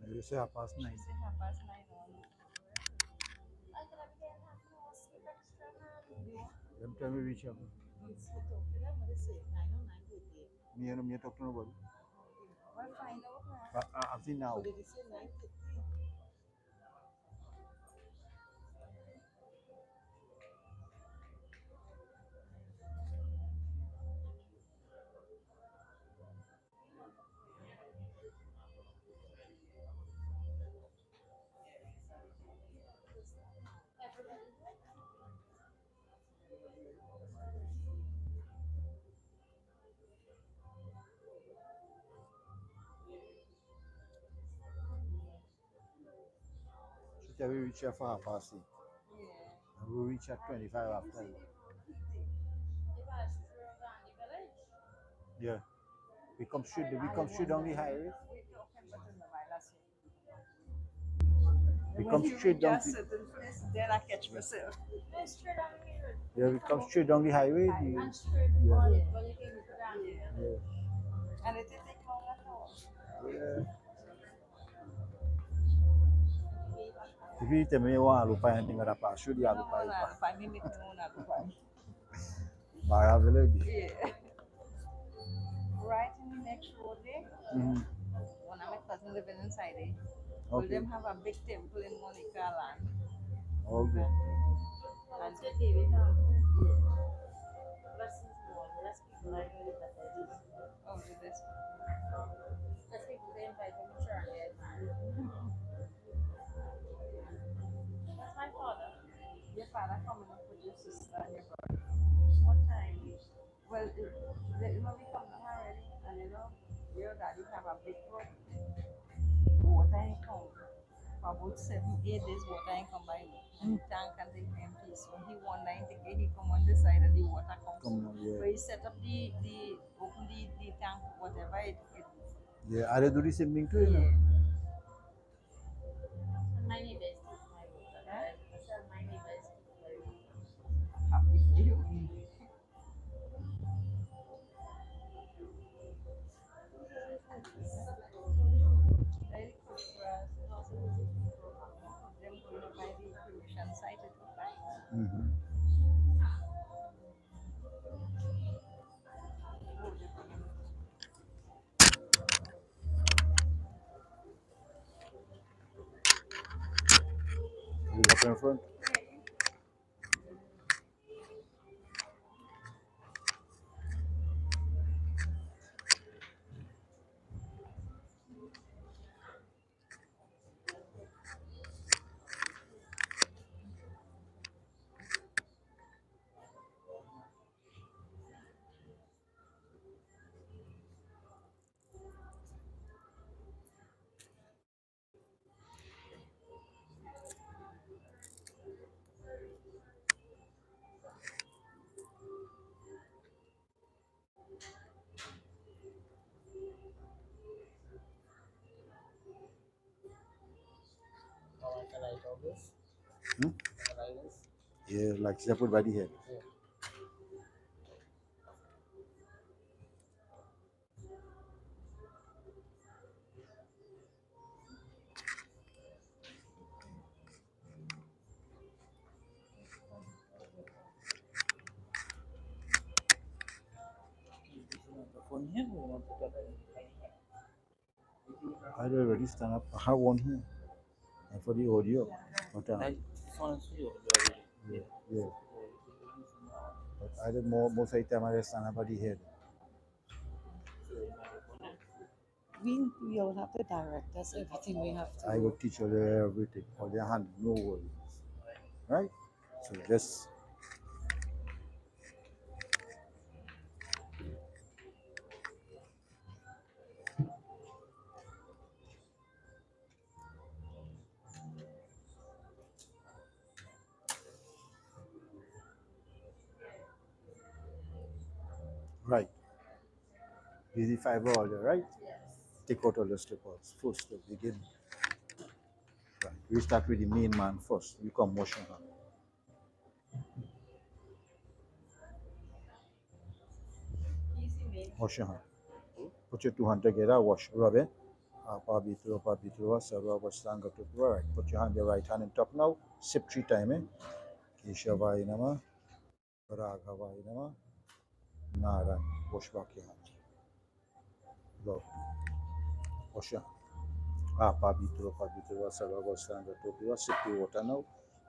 You say 9:30. She say 9:30 on. Them tell me reach up. Me talk to nobody. Well, find out now. I've seen now. Did you say 9:30? She tell me reach here for 8:30. Yeah. And we reach at 25 after. Yeah. We come straight down the highway. We come straight down just certain place, then I catch myself. Yeah, we come straight down the highway. Yeah. Yeah. And it didn't take long at all. Yeah. If you tell me you want to look anything at that should you look at it? Mara village. Yeah. Right in the next road there, one of my cousins living inside there. Will Okay. them have a big temple in Monica land? Okay. And oh, did this? Your father coming up with your sister and your brother. What time? Well, you know, we come down already, and you know, your daddy have a big road. Water ain't come. For about 7, 8 days, water ain't come by. And the tank and the empty. So he wonder he come on this side and the water comes. Yeah. So he set up open the tank, whatever it Yeah, are they do the same thing too? yeah. My neighbor is my water. Yeah? My neighbor is Happy for you. Very good for us. And also visit people. Them going to buy the pollution site it look like. Oh, they're bringing You got in front? Yeah, like separate by the head. I already stand up. I have one here. And for the audio. But, yeah, yeah. But I did most of the time I just stand up at the head. we all have to direct us everything we have to I will teach you everything. On their hand, no worries. Right? So just right. This is fiber order, right? Take out all the slippers. First step, begin. Right. We start with the main man first. You come motion her. Washing her. Put your 2 hands together, wash, rub it, Apabitruva Sarvavastanga Tripura. Right. Put your right hand on top now. Sip 3 times. Keshavaya Nama, Raghavaya Nama, Narayan. Wash back your hands. Lord. Wash your hands. Apabitruva Sarvavastanga Tripura. Sip the water now.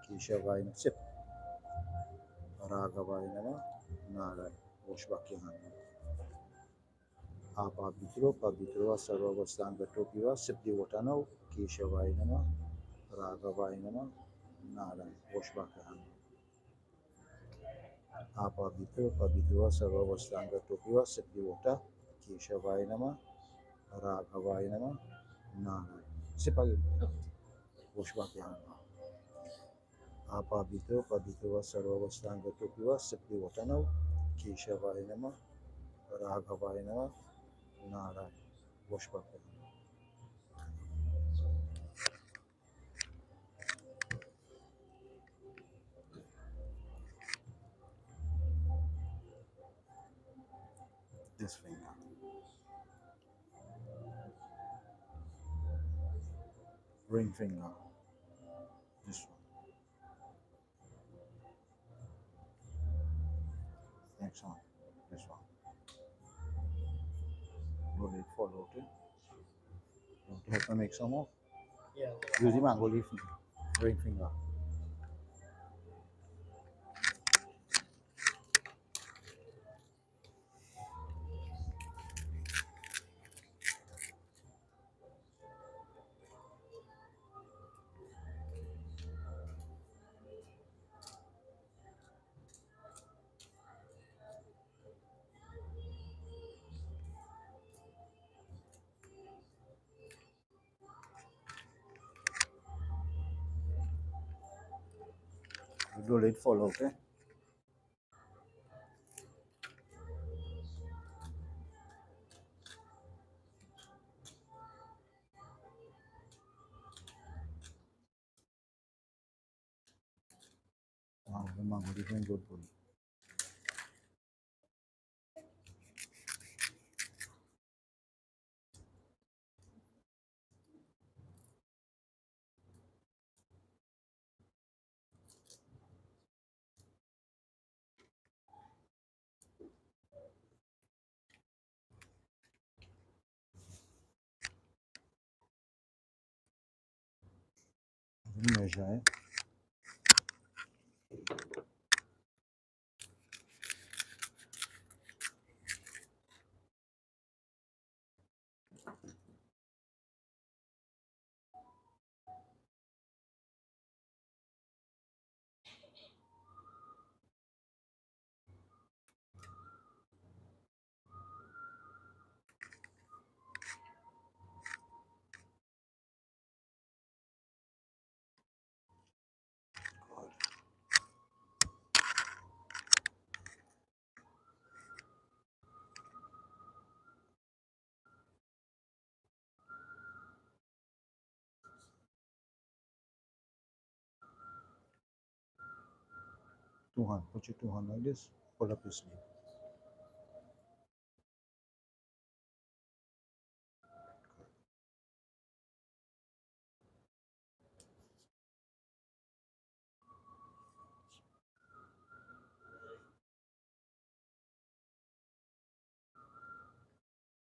Keshavaya Nama. Sip. Raghavaya Nama, Narayan. Wash back your hands. Apabitruva Sarvavastanga Tripura. Sip the water now. Keshavaya Nama, Raghavaya Nama, Narayan. Wash back your hands. Apabitruva Sarvavastanga Tripura. Sip the water. Keshavaya Nama, Raghavaya Nama, Narayan. Sip again. Wash back your hand. Apabitruva Sarvavastanga Tripura. Sip the water now. Keshavaya Nama, Raghavaya Nama, Narayan. Wash back your hand. This finger. Ring finger. This one. Next one. This one. Roll it forward. Okay? You want to help me make some more? Yeah. Use the mango leaf. Ring finger. Roll it forward. Okay? Wow, the mango leaf is good for you. Measure, eh? Two hand. Put your 2 hand like this. Pull up your sleeve.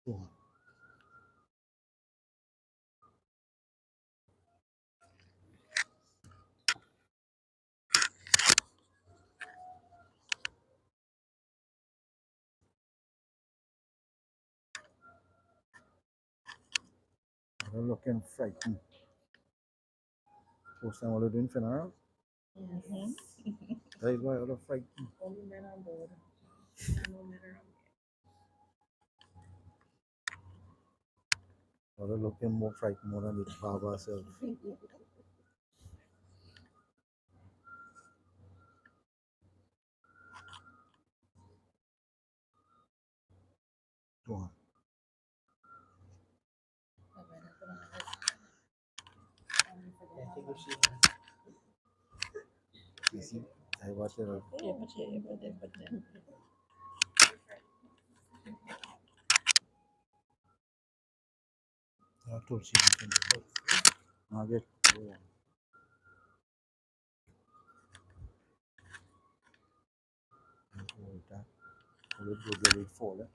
Two hand. You're looking frightened. First time we're doing funeral. That is why you're frightened. Only men on board. No men are You're looking more frightened more than the Baba herself. Two hand. I think you see. You see? I watch it. Tulsi. Margaret. Yeah. Hold that. Hold it, go get it fall.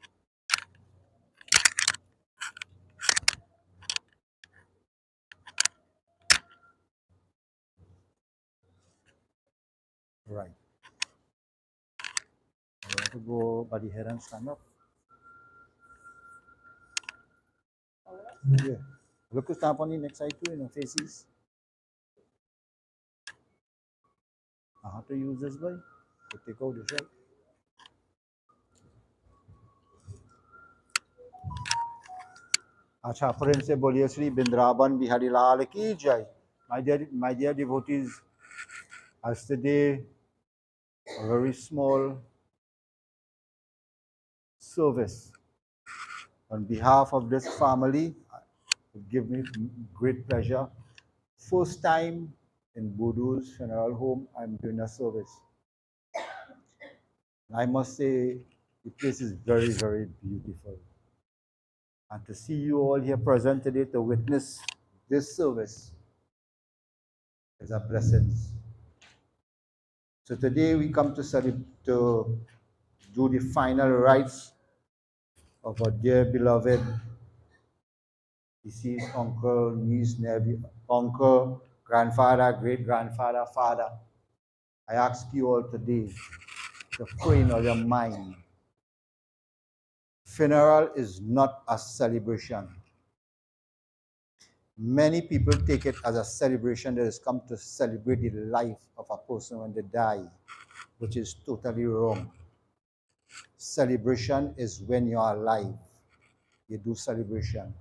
Right. I want to go by the head and stand up. Yeah. Look to stamp on the next side too, faces. I have to use this way to take out this right. अच्छा friend से बोलिए श्री बिंद्रावन बिहारी लाल की जय my dear devotees as today a very small service on behalf of this family it give me great pleasure first time in Budu's funeral home I'm doing a service I must say the place is very very beautiful and to see you all here present today to witness this service is a blessing. So today we come to do the final rites of our dear beloved deceased uncle, niece, nephew, uncle, grandfather, great grandfather, father. I ask you all today to pray in all your mind. Funeral is not a celebration. Many people take it as a celebration that has come to celebrate the life of a person when they die, which is totally wrong. Celebration is when you are alive. You do celebration.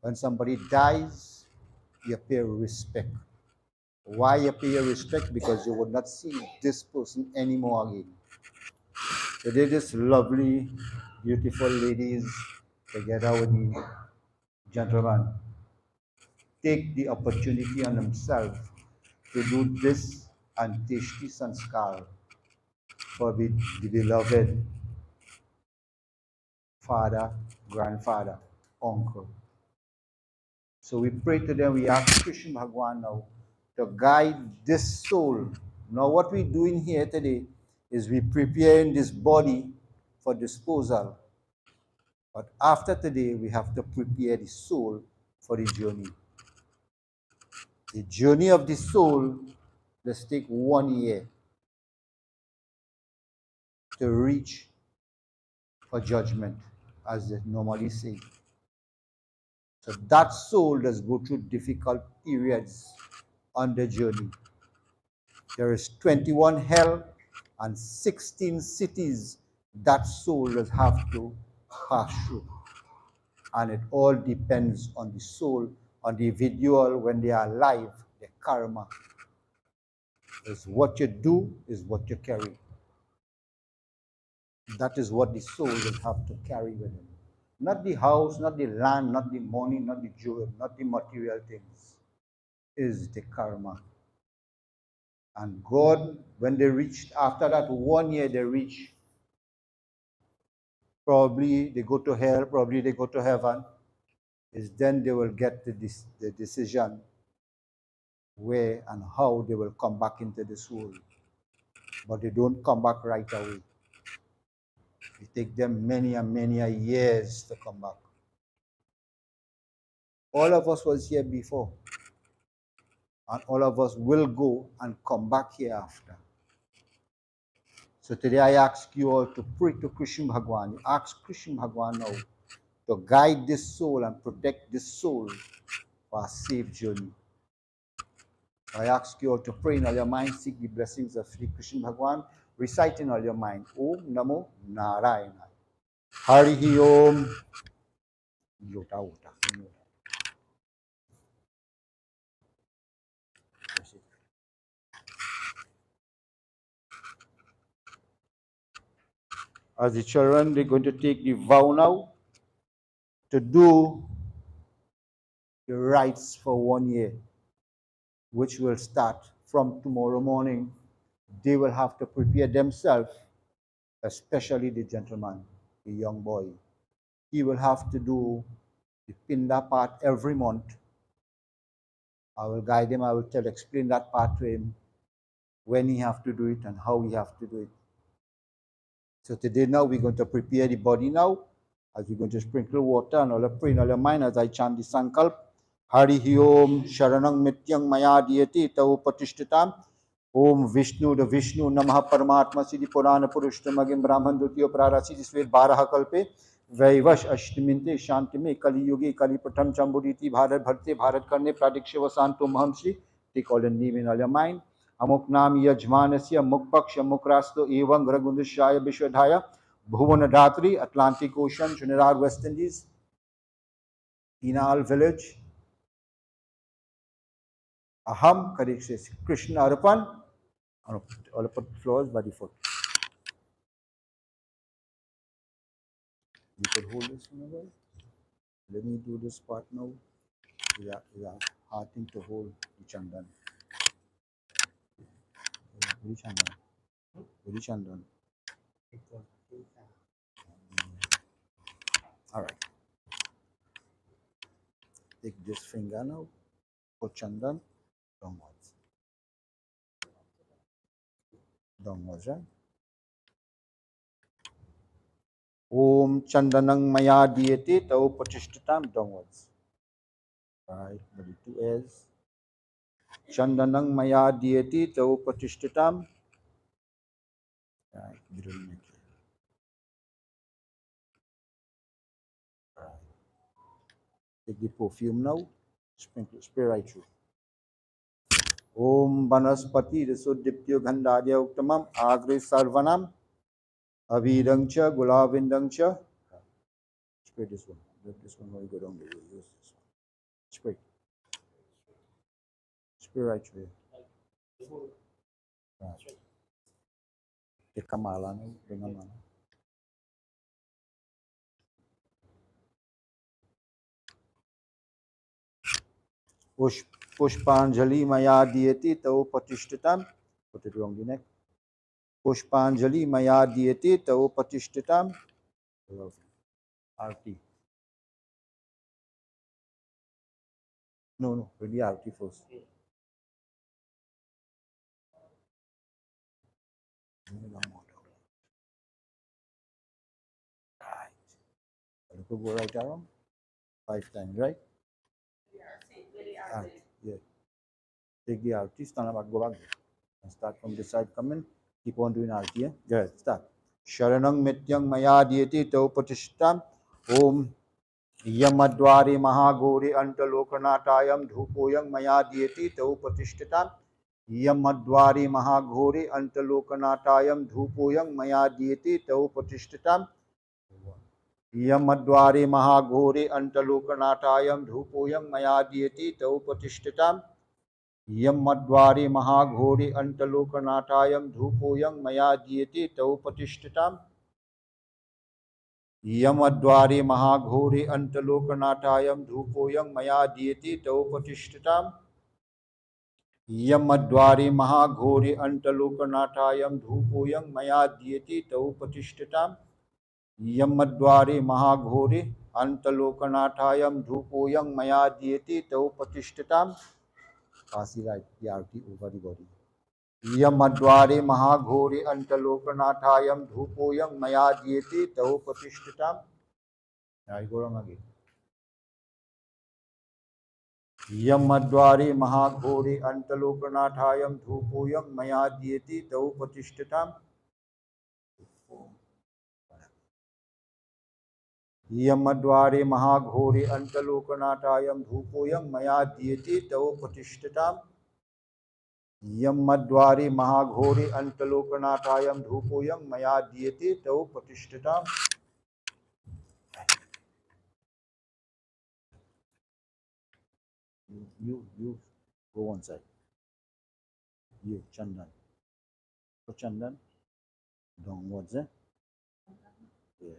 When somebody dies, you pay respect. Why you pay respect? Because you would not see this person anymore again. Today, this lovely, beautiful ladies, together with the gentleman, take the opportunity on themselves to do this antishti sanskar for the beloved father, grandfather, uncle. So we pray to them, we ask Krishna Bhagwan now to guide this soul. Now what we're doing here today is we preparing this body for disposal. But after today, we have to prepare the soul for the journey. The journey of the soul, let's take 1 year to reach for judgment, as they normally say. So that soul does go through difficult periods on the journey. There is 21 hell and 16 cities that soul does have to pass through. And it all depends on the soul, on the individual when they are alive, the karma. Is what you do is what you carry. That is what the soul will have to carry with him. Not the house, not the land, not the money, not the jewel, not the material things. Is the karma. And God, when they reached, after that 1 year, they reach, probably they go to hell, probably they go to heaven, is then they will get the decision where and how they will come back into this world. But they don't come back right away. It takes them many and many years to come back. All of us was here before, and all of us will go and come back here after. So today I ask you all to pray to Krishna Bhagwan. Ask Krishna Bhagwan now to guide this soul and protect this soul for a safe journey. I ask you all to pray in all your mind, seek the blessings of Sri Krishna Bhagwan, recite in all your mind, Om Namo Narayana. Hari Om. Yota Ota. As the children, they're going to take the vow now to do the rites for 1 year, which will start from tomorrow morning. They will have to prepare themselves, especially the gentleman, the young boy. He will have to do We pin that part every month. I will guide him. I will explain that part to him, when he have to do it and how he have to do it. So today now we're going to prepare the body now, as we're going to sprinkle water and all pray in all your mind as I chant the sankalp. Hari Om Sharanang Mityang Maya Diyati Tau Patishtatam. Om Vishnu the Vishnu Namaha Paramatma Siddhi Purana Purushtamagim Brahman Dutiya Prarasi Svet Baraha Kalpe Vaivash Ashtiminte Shantime Kali Yugi Kali Pratham Chambuditi Bharat Bharte Bharat Karne Pradikshya Vasanto Mahamshi. Take all the name in all your mind. अमुक नाम यजमानस्य अमुक पक्ष अमुक रास्तो एवं रघुंदशाय विश्वधाय भुवन धात्री Atlantic ocean Trinidad West Indies Inal village aham karikse Krishna arpan. All put flowers by the foot. You could hold this one away. Let me do this part now. Yeah, hard thing to hold the chandan. Very chandan. Very chandan. All right. Take this finger now. Put chandan downwards. Downwards, right? Om chandanang maya diyate tau patishtatam downwards. Right, body two is chandanang maya diyate tau patishtatam. Right, middle neck. Right. Take the perfume now. Sprinkle, spray right through. Om Banaspati Risudiptyo Gandhadya Uktamam Agre Sarvanam Avirangcha Gulavindangcha. Spray this one. This one will go down the way. Use this one. Spray. Spray right through. Right. Take a mala now. Bring a mala. Pushpanjali Maya Diyati Tau Patishtatam. Put it around the neck. Pushpanjali Maya Diyati Tau Patishtatam. Arti. No, really Arti first. Right. Look, go right arm. 5 times, right? Arti. Yeah. Take the Arti, stand up, go back. And start from this side, come in. Keep on doing Arti. Yeah? Good. Start. Sharanang Mityang Maya Diyati Tau Patishtam. Om Yamadwari Mahagori Antalokanatayam Dhupoyang Maya Diyati Tau Patishtam. Yamadwari Mahagori Antalokanatayam Dhupoyang Maya Diyati Tau Patishtam. Yamadwari Mahagori Antalokanatayam Dhupoyang Maya Diyati Tau Patishtam. Yamadwari Mahagori Antalokanatayam Dhupoyang Maya Diyati Tau Patishtam. Yamadwari Mahagori Antalokanatayam Dhupoyang Maya Diyati Tau Patishtatam. Yamadwari Mahagori Antalokanatayam Dhupoyang Maya Diyati Tau Patishtatam. Yamadwari Mahagori Antalokanatayam Dhupoyang Maya Diyati Tau Patishtatam. Pass the right, the arti over the body. Yamadwari Mahagori Antalokanatayam Dhupoyang Maya Diyati Tau Patishtatam. I go wrong again. Yamadwari Mahagori Antalokanatayam Dhupoyam Maya Diyati Tau Patishtatam. Yamadwari Mahagori Antalokanatayam Dhupoyam Maya Diyati Tau Patishtatam. Yamadwari Mahagori Antalokanatayam Dhupoyam Maya Diyati Tau Patishtatam. You go one side. You Chandan. So Chandan. Downwards, eh? Yeah.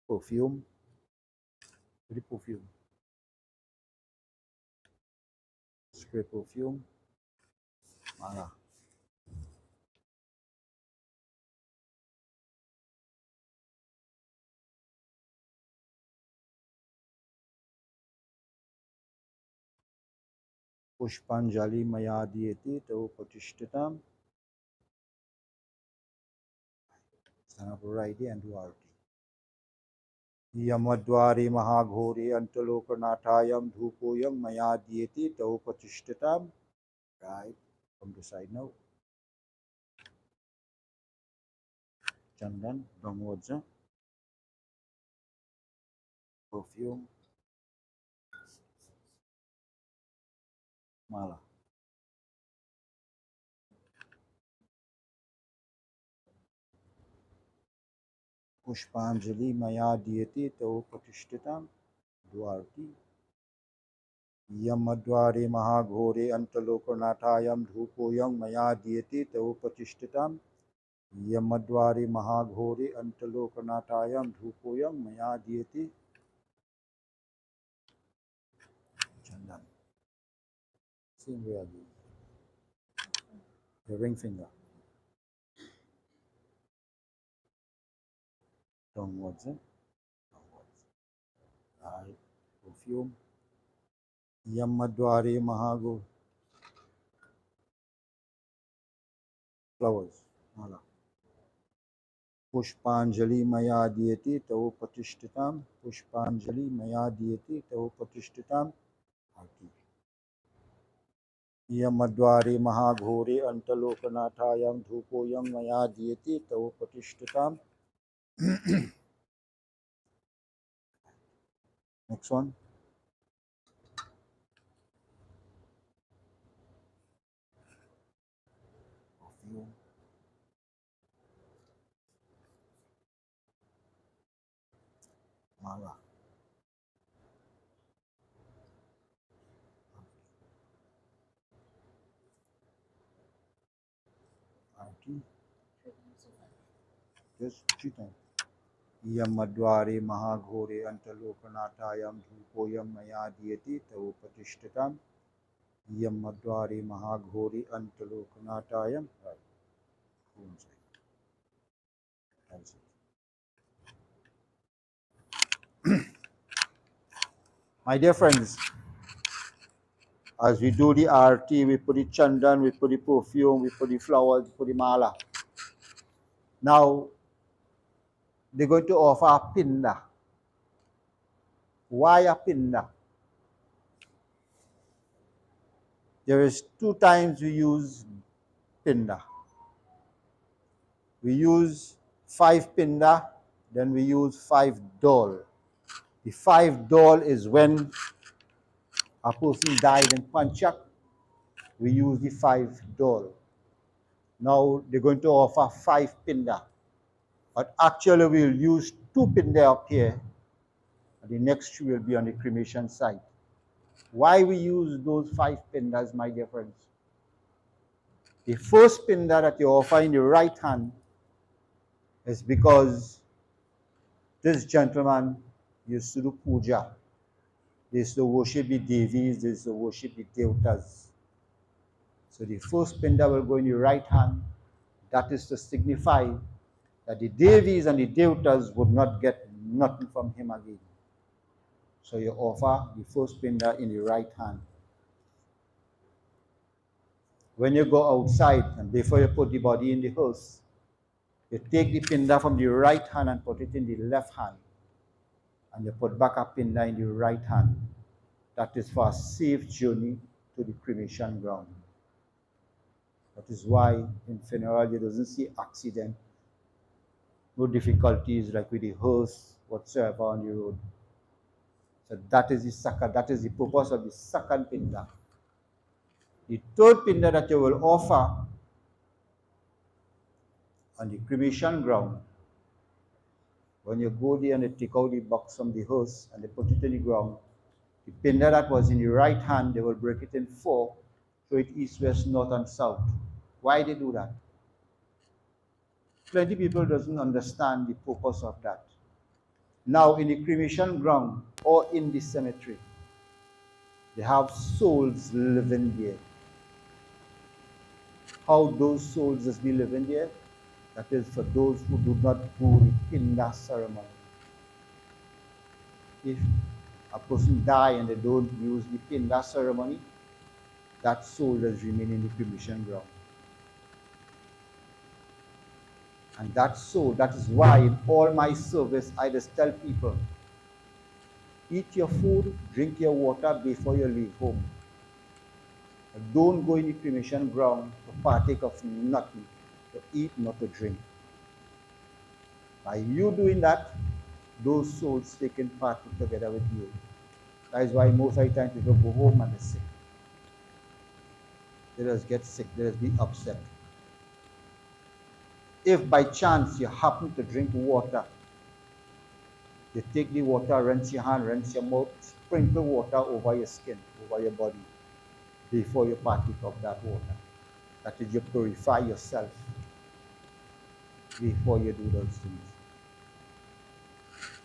Perfume. Very perfume. Spray perfume. Mala. Pushpanjali maya diyeti to patishtitam. Stand up right and do arti. Yamadwari Mahaghori Antalokanatayam Dhupoyam Maya Dieti Tau Patishtatam. Right. From the side now. Chandan, downwards. Perfume. Mala. Pushpanjali Maya Dieti Tau Patishtatam. Dwarti. Yamadwari Mahaghori Antalokanatayam Dhupoyam Maya Dieti Tau Patishtatam. Yamadwari Mahaghori Antalokanatayam Dhupoyam Maya Dieti. Chandan. Same way again. The ring finger. Downwards. Downwards. Right. Perfume. Yamadwari Mahago. Flowers. Mala. Pushpanjali Maya Diyeti Tau Patishtitam. Pushpanjali Maya Diyeti Tau Patishtitam. Arti. Yamadwari Mahaghori Antalokanatayam Dhupoyam Maya Diyeti Tau Patishtitam. Next one. Perfume. Mala. Arti. Just 3 times. Yamadwari Mahaghori Antalokanatayam Dhupoyam Maya Diyeti Tau Patishtitam. Yamadwari Mahaghori Antalokanatayam. Right. That's it. My dear friends, as we do the arti, we put the chandan, we put the perfume, we put the flowers, we put the mala. Now, they're going to offer a pinda. Why a pinda? There is 2 times we use pinda. We use 5 pinda, then we use 5 dol. The 5 dol is when a person died in Panchak, we use the 5 dol. Now they're going to offer 5 pinda. But actually we'll use 2 pinda up here, and the next 2 will be on the cremation site. Why we use those 5 pindas, my dear friends? The first pinda that you offer in the right hand is because this gentleman used to do puja. They used to worship the Devis, they used to worship the Devatas. So the first pinda will go in the right hand. That is to signify that the Devis and the Devatas would not get nothing from him again. So you offer the first pinda in the right hand. When you go outside and before you put the body in the hearse, you take the pinda from the right hand and put it in the left hand. And you put back a pinda in the right hand. That is for a safe journey to the cremation ground. That is why in funeral you doesn't see accident, no difficulties like with the hearse whatsoever on the road. So that is the purpose of the second pinda. The third pinda that you will offer on the cremation ground, when you go there and they take out the box from the hearse and they put it in the ground, the pinda that was in the right hand, they will break it in 4, so it east, west, north, and south. Why they do that? Plenty people doesn't understand the purpose of that. Now in the cremation ground or in the cemetery, they have souls living there. How those souls just be living there? That is for those who do not do the pinda ceremony. If a person die and they don't use the pinda ceremony, that soul does remain in the cremation ground. And that soul, that is why in all my service, I just tell people, eat your food, drink your water before you leave home. Don't go in the cremation ground to partake of nothing, to eat, not to drink. By you doing that, those souls taking part together with you. That is why most of the time people go home and they're sick. They just get sick, they just be upset. If by chance you happen to drink water, you take the water, rinse your hand, rinse your mouth, sprinkle water over your skin, over your body, before you partake of that water. That is, you purify yourself before you do those things.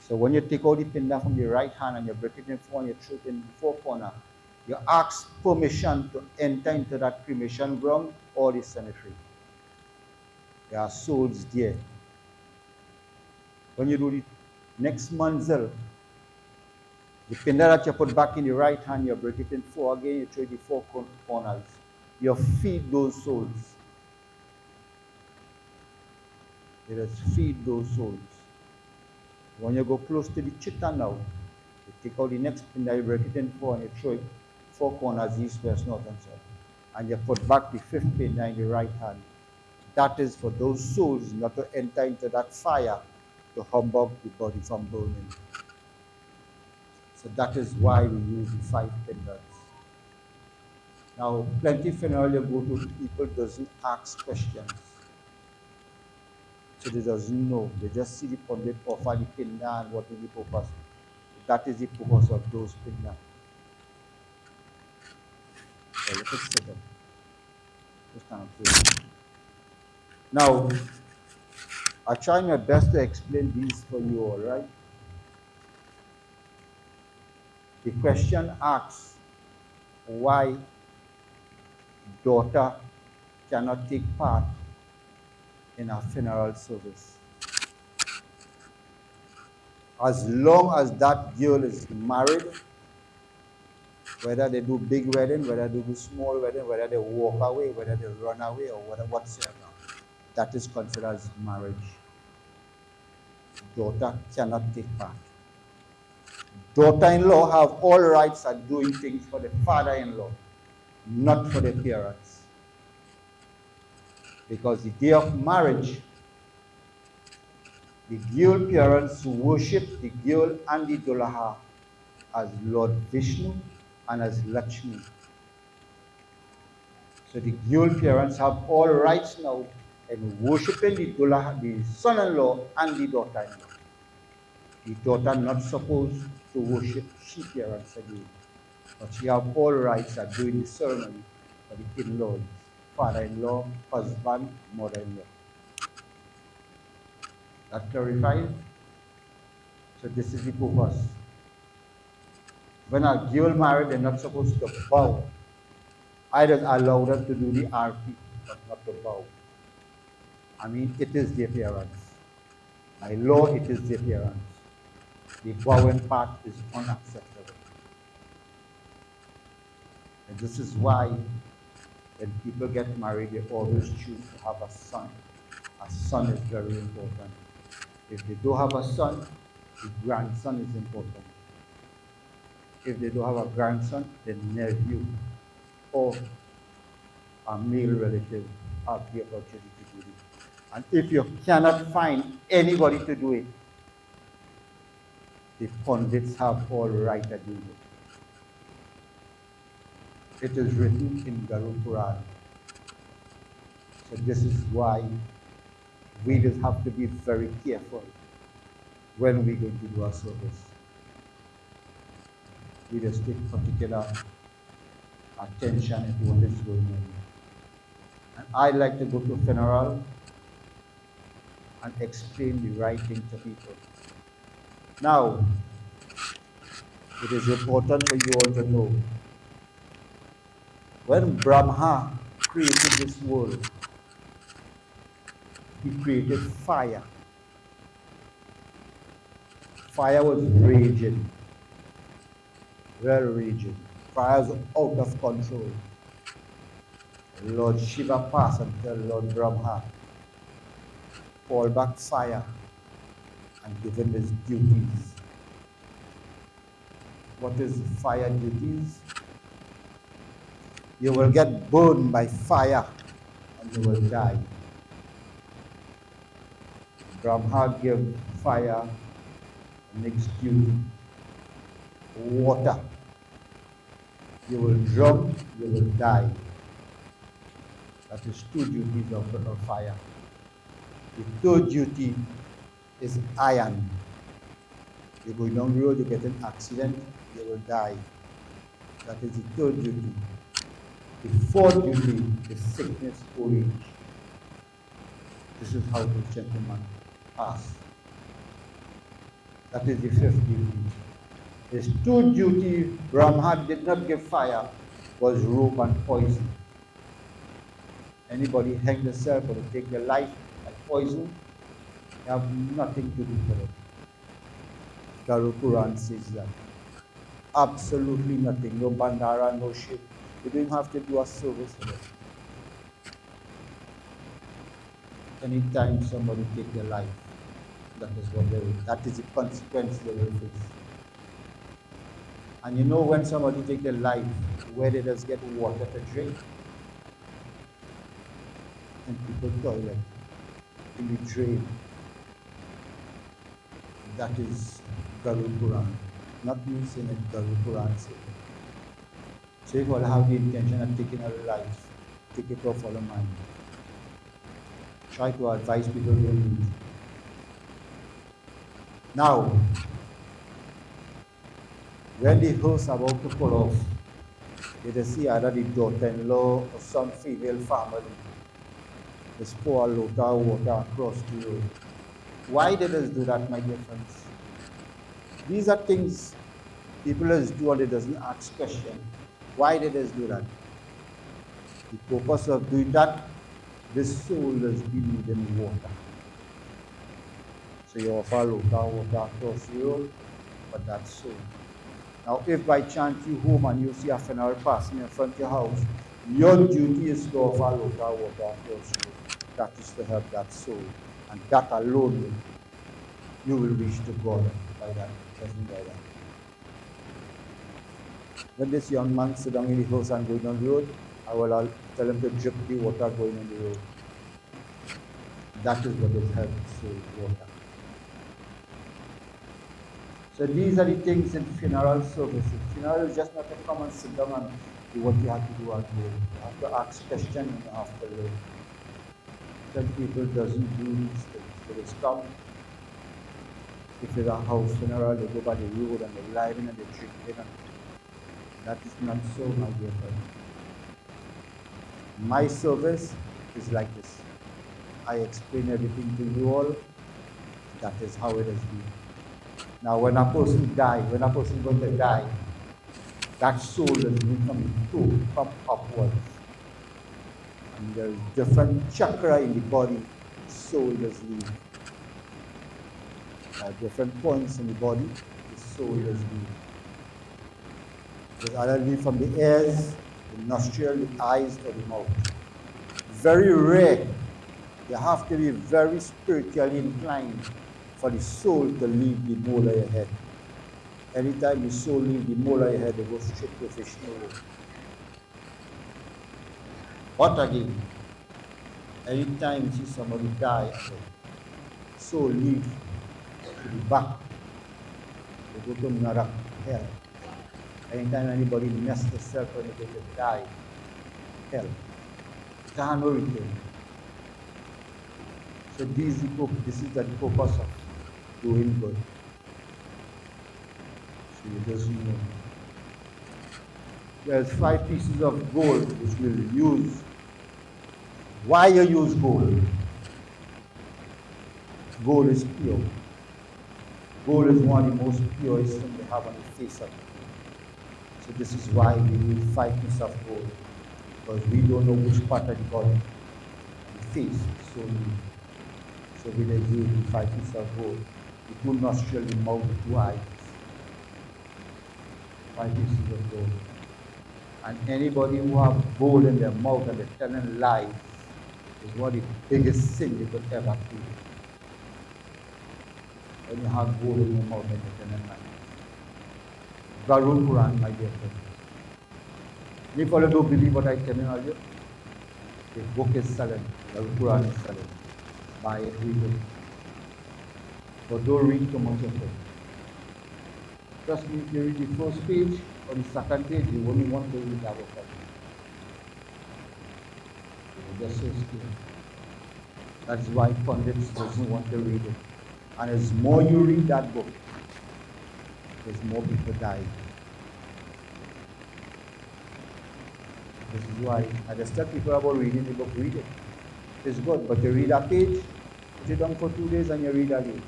So when you take out the pinda from the right hand and you break it in four and you throw it in the four corner, you ask permission to enter into that cremation ground or the cemetery. There are souls there. When you do the next manzil, the pinda that you put back in the right hand, you break it in four again, you throw the four corners. You feed those souls. You just feed those souls. When you go close to the chitta now, you take out the next pinda, you break it in four, and you throw it four corners, east, west, north, and south. And you put back the fifth pinda in the right hand. That is for those souls not to enter into that fire to humbug the body from burning. So that is why we use the 5 pindas. Now, plenty funeral you go to, people doesn't ask questions. So they doesn't know. They just see the pundit offer the pinda and what is the purpose. That is the purpose of those pinda. So let us sit up. Just kind of now, I try my best to explain these for you all, right? The question asks why daughter cannot take part in a funeral service. As long as that girl is married, whether they do big wedding, whether they do small wedding, whether they walk away, whether they run away, or whatsoever, that is considered as marriage. Daughter cannot take part. Daughter-in-law have all rights at doing things for the father-in-law, not for the parents. Because the day of marriage, the girl parents worship the girl and the Dolaha as Lord Vishnu and as Lakshmi. So the girl parents have all rights now in worshiping the Dolaha, the son-in-law and the daughter-in-law. The daughter not supposed to worship she parents again, but she have all rights at doing the ceremony for the in-laws, father-in-law, husband, mother-in-law. That clarified? So this is the purpose. When a girl married, they're not supposed to bow. I just allow them to do the RP, but not to bow. I mean, it is their parents. By law, it is their parents. The bowing part is unacceptable. And this is why when people get married, they always choose to have a son. A son is very important. If they don't have a son, the grandson is important. If they don't have a grandson, the nephew or a male relative have the opportunity to do it. And if you cannot find anybody to do it, the pundits have all right to do it. It is written in Garud Quran. So this is why we just have to be very careful when we're going to do our service. We just take particular attention to what is going on. And I like to go to a funeral and explain the right thing to people. Now, it is important for you all to know, when Brahma created this world, he created fire. Fire was raging, very raging. Fire was out of control. Lord Shiva passed and tell Lord Brahma, call back fire and give him his duties. What is fire duties? You will get burned by fire and you will die. Brahma gave fire the next duty. Water. You will drown, you will die. That is two duties of fire. The third duty is iron. You go down the road, you get an accident, you will die. That is the third duty. The fourth duty is sickness, old age. This is how the gentleman passed. That is the fifth duty. His two duty Brahma did not give fire was rope and poison. Anybody hang themselves or take their life like poison, they have nothing to do with it. Garu Quran says that. Absolutely nothing. No bandara, no shit. You don't have to do a service for it. Anytime somebody take their life, that is what they will, that is the consequence they will face. And you know when somebody take their life, where they just get water to drink? In people's toilet, in the drain. That is Garu Quran. Not me saying it, Garu Quran saying it. So if you have the intention of taking a life, take it off all of mind. Try to advise people who need. Now, when the host about to pull off, they see either the daughter-in-law or some female family just pour a lot of water across the road. Why did they do that, my dear friends? These are things people just do and they doesn't ask questions. Why did they do that? The purpose of doing that, this soul has been needing water. So you offer a lot of water across the road for that soul. Now, if by chance you home and you see a funeral passing in front of your house, your duty is to offer a lot of water across the road. That is to help that soul. And that alone, you will reach to God by that, judging by that. When this young man sit down in the house and going on the road, I will tell him to drip the water going on the road. That is what is help soul, water. So these are the things in funeral services. Funeral is just not to come and sit down and do what you have to do and go. You have to ask questions and you have to learn. Some people doesn't do these things. They just come. If it's a house funeral, they go by the road and they lie in and they drink in. And that is not so, my dear friend. My service is like this. I explain everything to you all. That is how it has been. Now, when a person dies, when a person is going to die, that soul is moving from upwards. And there is different chakra in the body, the soul is leaving. At different points in the body, the soul is leaving. It either leave from the ears, the nostril, the eyes, or the mouth. Very rare. You have to be very spiritually inclined for the soul to leave the mole of your head. Anytime the soul leaves the mole of your head, it goes straight to Vishnu. But again, anytime you see somebody die, the soul leaves to the back, they go to Narak, hell. Anytime anybody messes themselves when they die, hell. Can't no return. So this is the purpose of doing good. So you just know. There's 5 pieces of gold which we'll use. Why you use gold? Gold is pure. Gold is one of the most purest things we have on the face of it. So this is why we need 5 pieces of gold. Because we don't know which part of the body, the face, so we just use the 5 pieces of gold. The 2 nostrils, the mouth, the 2 eyes. 5 pieces of gold. And anybody who have gold in their mouth and they're telling lies is one of the biggest sin you could ever do. When you have gold in your mouth and you're telling lies. Garul Quran, my dear friends. If you don't believe what I'm telling you, the book is selling, the Quran is selling. Buy it, read it. But don't read too much of it. Trust me, if you read the first page or the second page, you only want to read that book. You're just so scared. That's why pundits doesn't want to read it. And as more you read that book, there's more people die. This is why I just tell people about reading the book, read it. It's good, but you read a page, put it down for 2 days and you read again.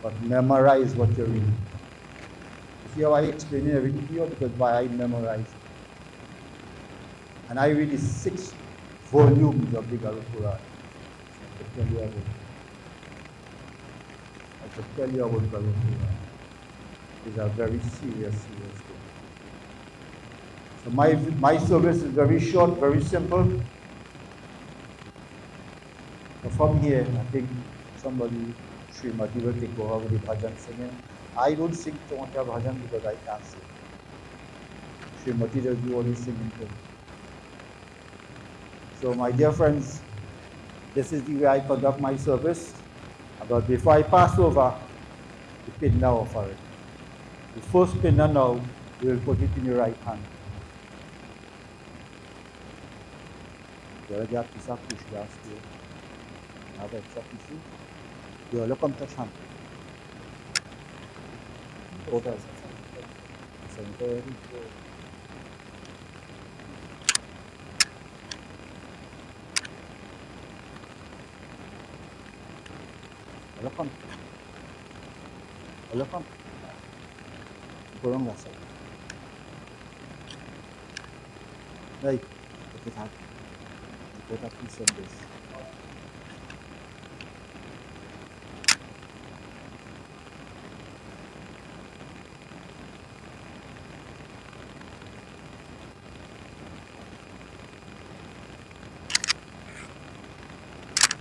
But memorize what you read. You see how I explain everything to you? Because why I memorize it. And I read the 6 volumes of the Garul Quran. I could tell you about it. I could tell you about Garul Quran. It's a very serious thing. So my service is very short, very simple. But from here, I think somebody, Srimati, will take over with the bhajan singing. I don't sing too much of bhajan because I can't sing. Srimati just do all the singing thing. So my dear friends, this is the way I conduct my service. But before I pass over the pinna offering, the first pinna now, we will put it in your right hand. There are piece of fish gas here. Have extra pieces. You look on touch hand. Total. Sanitary. Look on. Look on. Go on that side. Right. Put it out. Put a piece of this.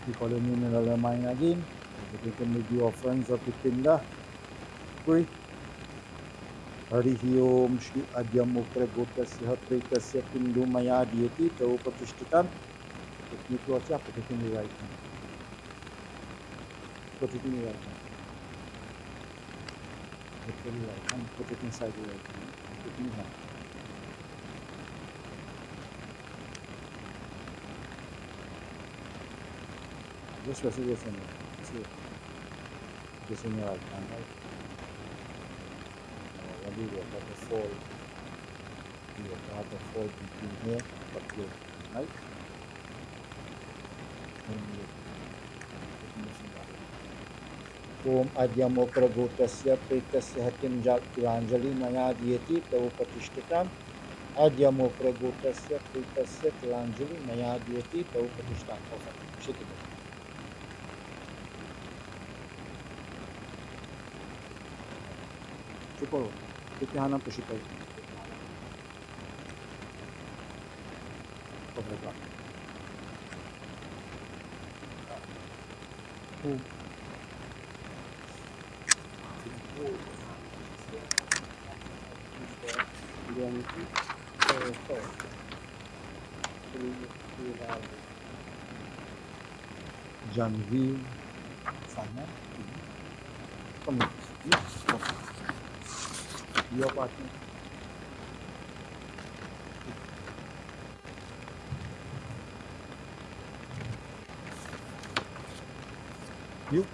You call the mineral mine again. You can make the offerings of the Pinda. Pray. Harihi Om Shri Adyamukra Gotasya Pretasya Pindu Maya Dieti Tau Patishtitam. If you watch up, put it in the right hand. Put it in the right hand. Put it in the right hand. Put it inside the right hand. Put it in the hand. Just press this in there. See it. This in your right hand, right? When you have to fall, you have to fall between here, but here, right? Om Adyamokra Gotasya Pretasya Hatim Tilanjali Maya Dieti Tau Patishtitam. Adyamokra Gotasya Pretasya Tilanjali Maya Dieti Tau Patishtitam. Okay, shake it. Chupalo. Take your hand and push it out. Over the back. Boom. Janvi, Sana, come here. Your partner. You?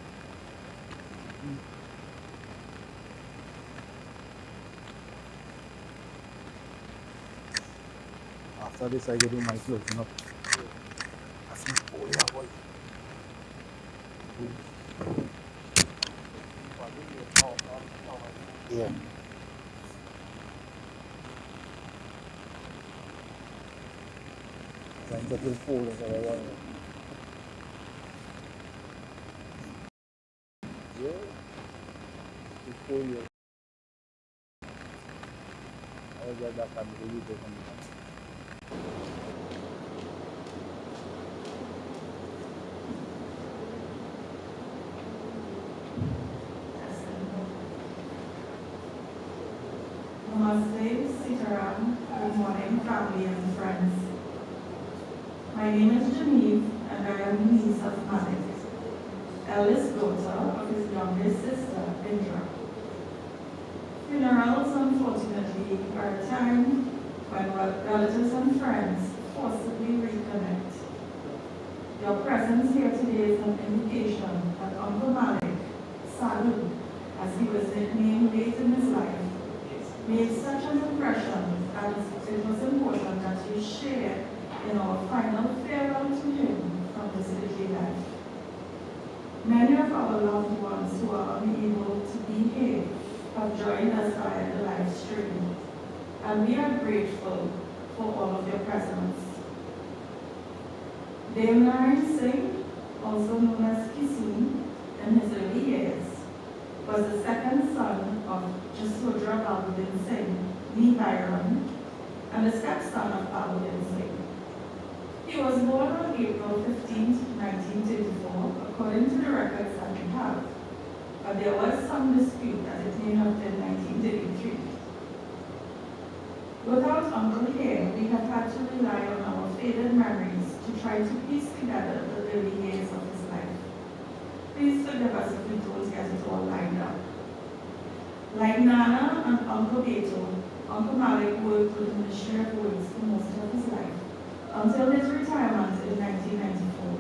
After this, I go to my clothes, you know. I feel cold, yeah, boy. Yeah. Trying to feel cold as I want. Yeah. Feel cold, yeah. I'll get back on the YouTube and Namaste, Sitaram, good morning, family and friends. My name is Genevieve, and I am the niece of Malik, eldest daughter of his youngest sister, Indra. Funerals, unfortunately, are a time when relatives and friends forcibly reconnect. Your presence here today is an indication that Uncle Malik, Salu, as he was nicknamed late in his life, made such an impression that it was important that you share in our final farewell to him from this earthly life. Many of our loved ones who are unable to be here have joined us via the live stream, and we are grateful for all of your presence. Deonarine Singh, also known as Kisum, in his early years, was the second son of Jasodra Baludin Singh, nee Byron, and the stepson of Baludin Singh. He was born on April 15, 1934, according to the records that we have, but there was some dispute that it may have been 1933. Without Uncle here, we have had to rely on our faded memories to try to piece together the early years of his life. Please forgive us if we don't get it all lined up. Like Nana and Uncle Beto, Uncle Malik worked with the Ministry of Works for most of his life, until his retirement in 1994.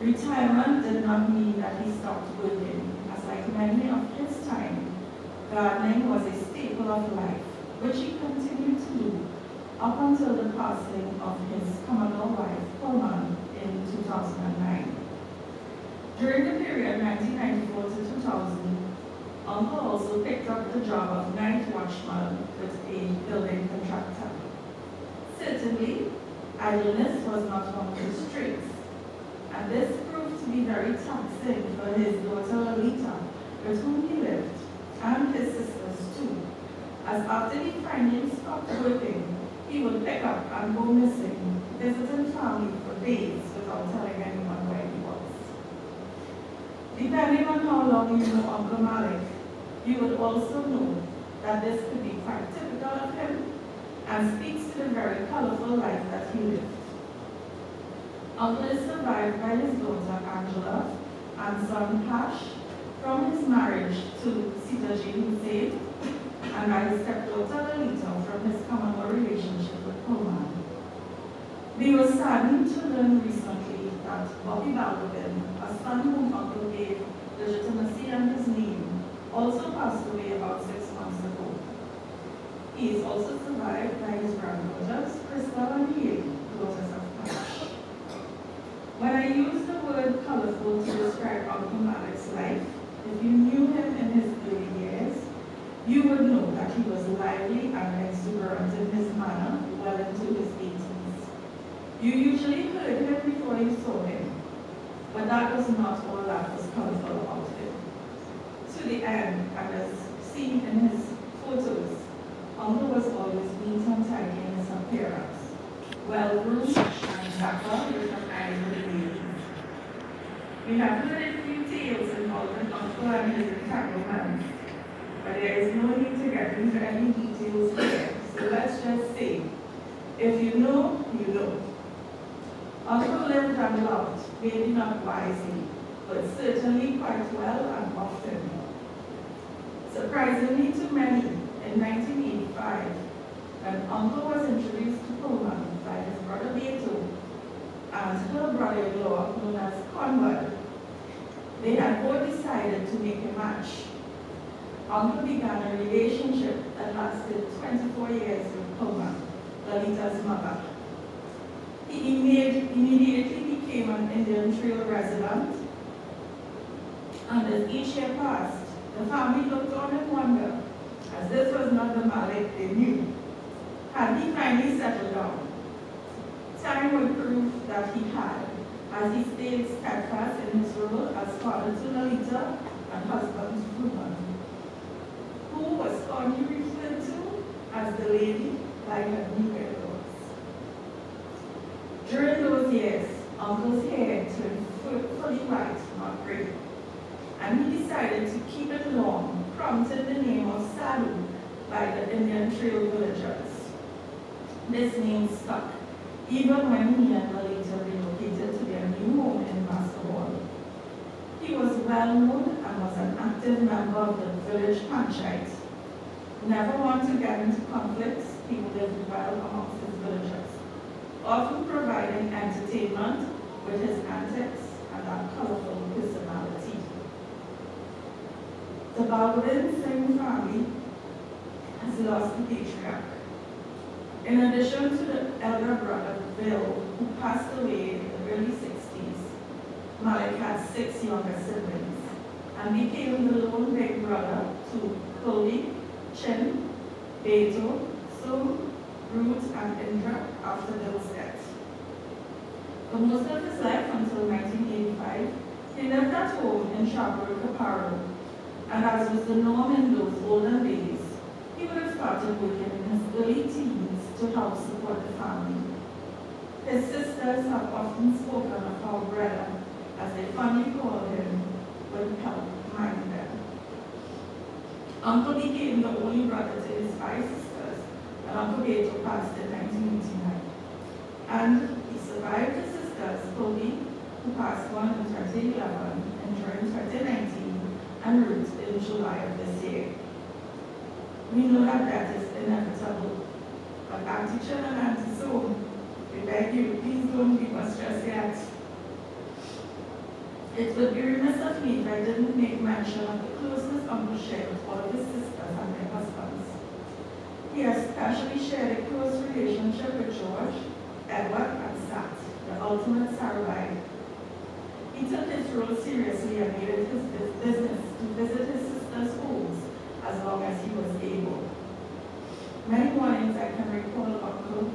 Retirement did not mean that he stopped working, as like many of his time, gardening was a staple of life, which he continued to do up until the passing of his Commodore wife, Pullman, in 2009. During the period 1994 to 2000, Uncle also picked up the job of night watchman with a building contractor. Certainly, idleness was not one of his traits, and this proved to be very taxing for his daughter Lolita, with whom he lived, and his sisters too, as after he finally stopped working, he would pick up and go missing, visiting family for days without telling anyone where he was. Depending on how long you know Uncle Malik, you would also know that this could be quite typical of him and speaks to the very colorful life that he lived. Uncle is survived by his daughter Angela and son Cash from his marriage to Sitaji Hussain, and by his stepdaughter Lolita from his Commodore relationship with Pullman. We were saddened to learn recently that Bobby Baldovan, a son whom Uncle gave legitimacy and his name, also passed away about 6 months ago. He is also survived by his granddaughters, Crystal and Haley, daughters of Cash. When I use the word colorful to describe Uncle Malik's life, if you knew him in his early years, you would know that he was lively and exuberant in his manner well into his 80s. You usually heard him before you saw him, but that was not all that was colorful about him. To the end, and as seen in his photos, Uncle was always neat and tidy in his appearance, well-groomed and dapper with an eye for the ladies. We have heard a few tales involving Uncle and his entanglements, but there is no need to get into any details here, so let's just say, if you know, you know. Uncle lived and loved, maybe not wisely, but certainly quite well and often. Surprisingly to many, in 1985, when Uncle was introduced to Pullman by his brother Beto and her brother-in-law known as Conrad, they had both decided to make a match. Uncle began a relationship that lasted 24 years with Pullman, Lolita's mother. He immediately became an Indian Trail resident, and as each year passed, the family looked on in wonder, as this was not the Malik they knew. Had he finally settled down? Time would prove that he had, as he stayed steadfast in his role as father to Lolita and husband to Pullman, who was fondly referred to as lady like her new in-laws. During those years, Uncle's hair turned fully white, not gray, and he decided to keep it long, prompted the name of Sadhu by the Indian Trail villagers. This name stuck, even when he and Lalita relocated to their new home in Basketball. He was well known and was an active member of the village panchayat. Never one to get into conflicts, he lived well amongst his villagers, often providing entertainment with his antics and that colorful personality. The Balgobin Singh family has lost the patriarch. In addition to the elder brother, Bill, who passed away in the early 60s, Malik had 6 younger siblings and became the lone big brother to Koli, Chin, Beto, Sum, Root, and Indra after Bill's death. For most of his life until 1985, he lived at home in Shabur Kaparo, and as was the norm in those olden days, he would have started working in his early teens to help support the family. His sisters have often spoken of how brother, as they fondly called him, would help mind them. Uncle became the only brother to his 5 sisters, and Uncle Beto passed in 1989. And he survived his sisters, Kobe, who passed on in 2011, and during 2019, and Ruth in July of this year. We know that death is inevitable, but Auntie Chen and Auntie Sue, we beg you, please don't give us just yet. It would be remiss of me if I didn't make mention of the closeness Uncle shared with all of his sisters and their husbands. He especially shared a close relationship with George, Edward, and Sat, the ultimate Sarai. He took his role seriously and made it his business to visit his sisters' homes as long as he was able. Many mornings I can recall Uncle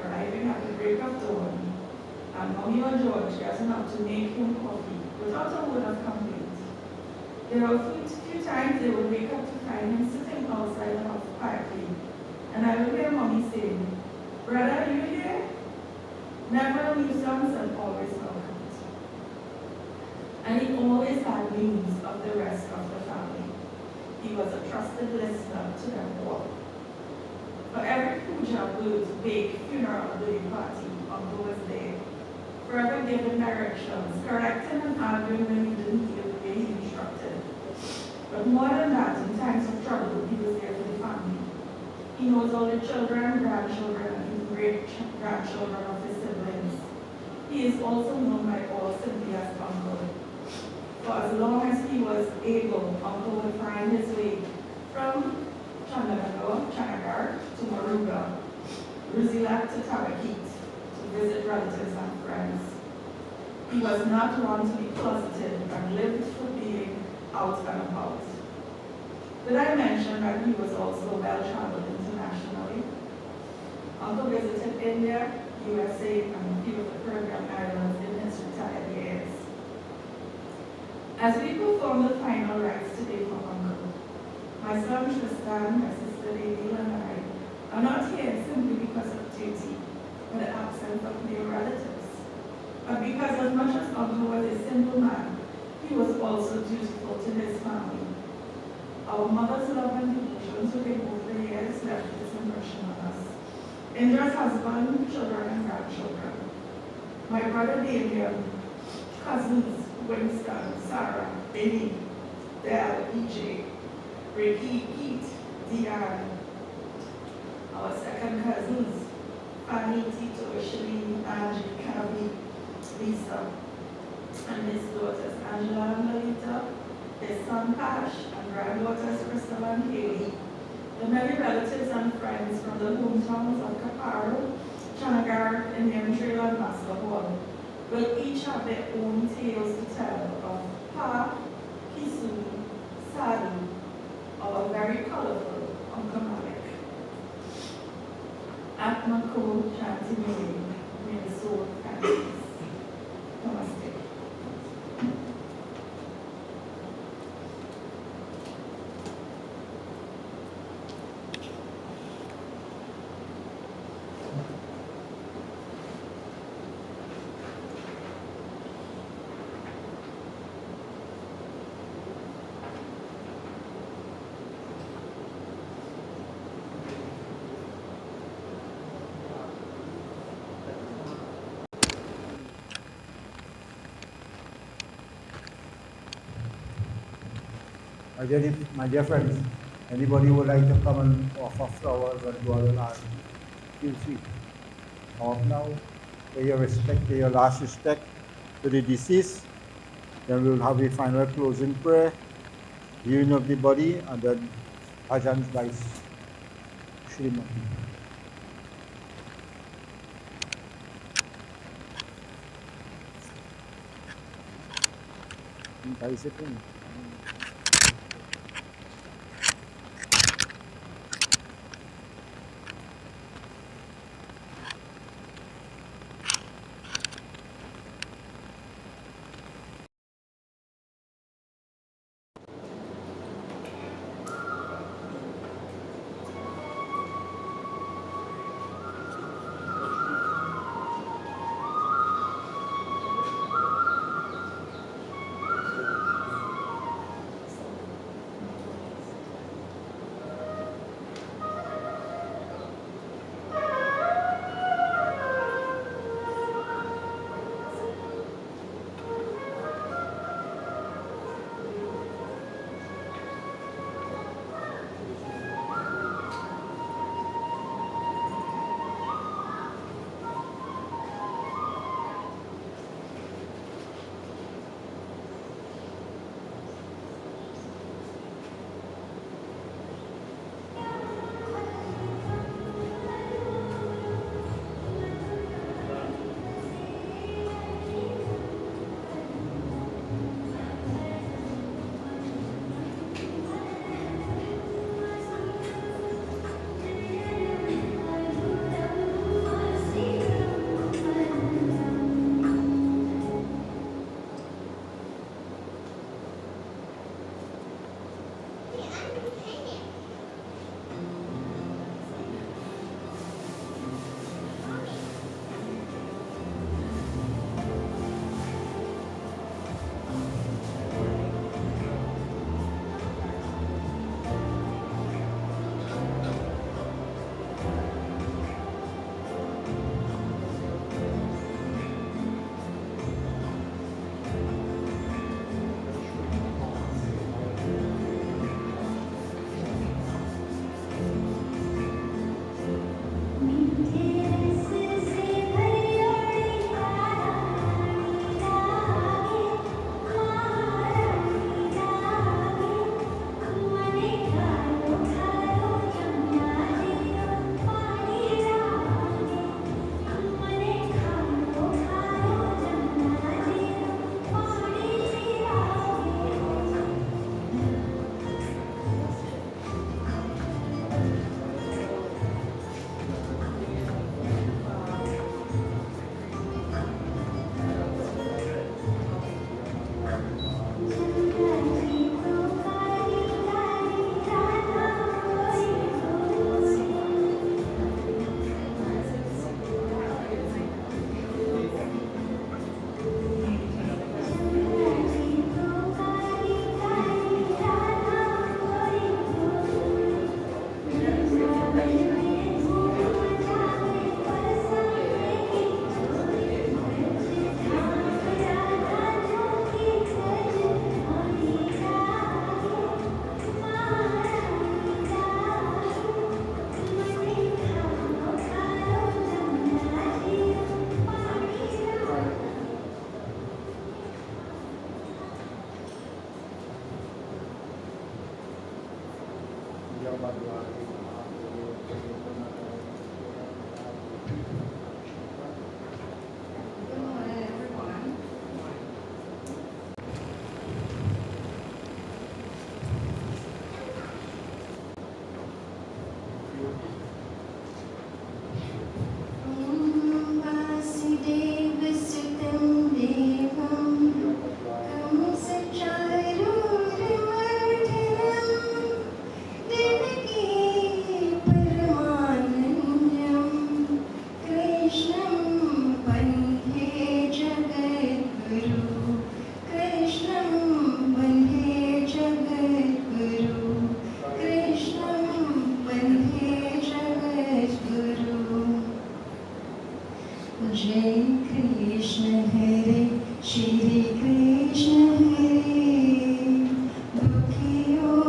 arriving at the break of dawn, and Mommy or George getting up to make him coffee without a word of complaint. There were a few times they would wake up to find him sitting outside the house quietly, and I would hear Mommy saying, "Brother, are you here?" Never a nuisance and always welcomed. And he always had news of the rest of the family. He was a trusted listener to them all. For every puja, birth, wake, funeral, birthday party, Uncle was there, forever giving directions, correcting and arguing when he didn't hear the way he instructed. But more than that, in times of trouble, he was there for the family. He knows all the children, grandchildren, and even great-grandchildren of his siblings. He is also known by all simply as Uncle. For as long as he was able, Uncle would find his way from Chanagar to Maruga, Ruzilat to Tarakit, to visit relatives and friends. He was not one to be closeted and lived for being out and about. Did I mention that he was also well-traveled internationally? Uncle visited India, USA, and a few of the Caribbean islands in his retired years. As we perform the final rites today for Uncle, my son Tristan, my sister Daniel, and I are not here simply because of duty or the absence of near relatives, but because as much as Uncle was a simple man, he was also dutiful to his family. Our mother's love and devotion to him over the years left its impression on us. Indra's husband, children, and grandchildren. My brother Damien, cousins, Winston, Sarah, Benny, Dell, EJ, Ricky, Pete, Diane, our second cousins, Fanny, Tito, Shalene, Angie, Kavi, Lisa, and his daughters Angela and Lolita, his son Pash, and granddaughters Crystal and Haley, the many relatives and friends from the hometowns of Caparo, Chanagar, Indian Trail, and Basketball will each have their own tales to tell of Pa, Kisu, Sadu, our very colorful Uncle Malik. Atmako Shanti may the soul and peace. Namaste. Again, if, my dear friends, anybody would like to come and offer flowers and do other art, feel free. Come up now, pay your respect, pay your last respect to the deceased. Then we will have a final closing prayer, viewing of the body, and then Bhajan's Vice Srimati. Vice it in. Shri Krishna Hare, Dukhiyo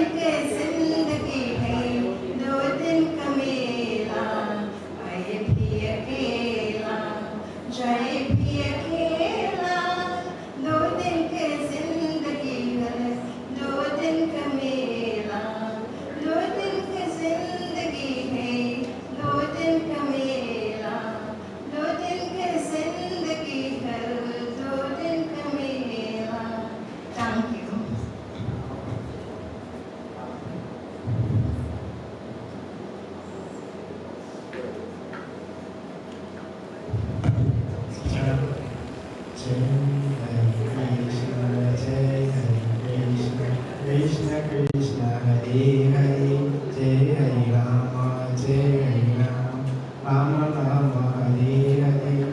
दिन के जिंदगी है, दो दिन का मेला, आए भी अकेला, जाए भी अकेला, दो दिन के जिंदगी है, दो दिन का मेला, दो दिन की जिंदगी है, दो दिन का मेला, दो दिन की जिंदगी है, दो दिन का मेला. Thank you. Krishna Krishna Hare Hare Jai Hare Rama Jai Hare Rama Rama Rama Hare Hare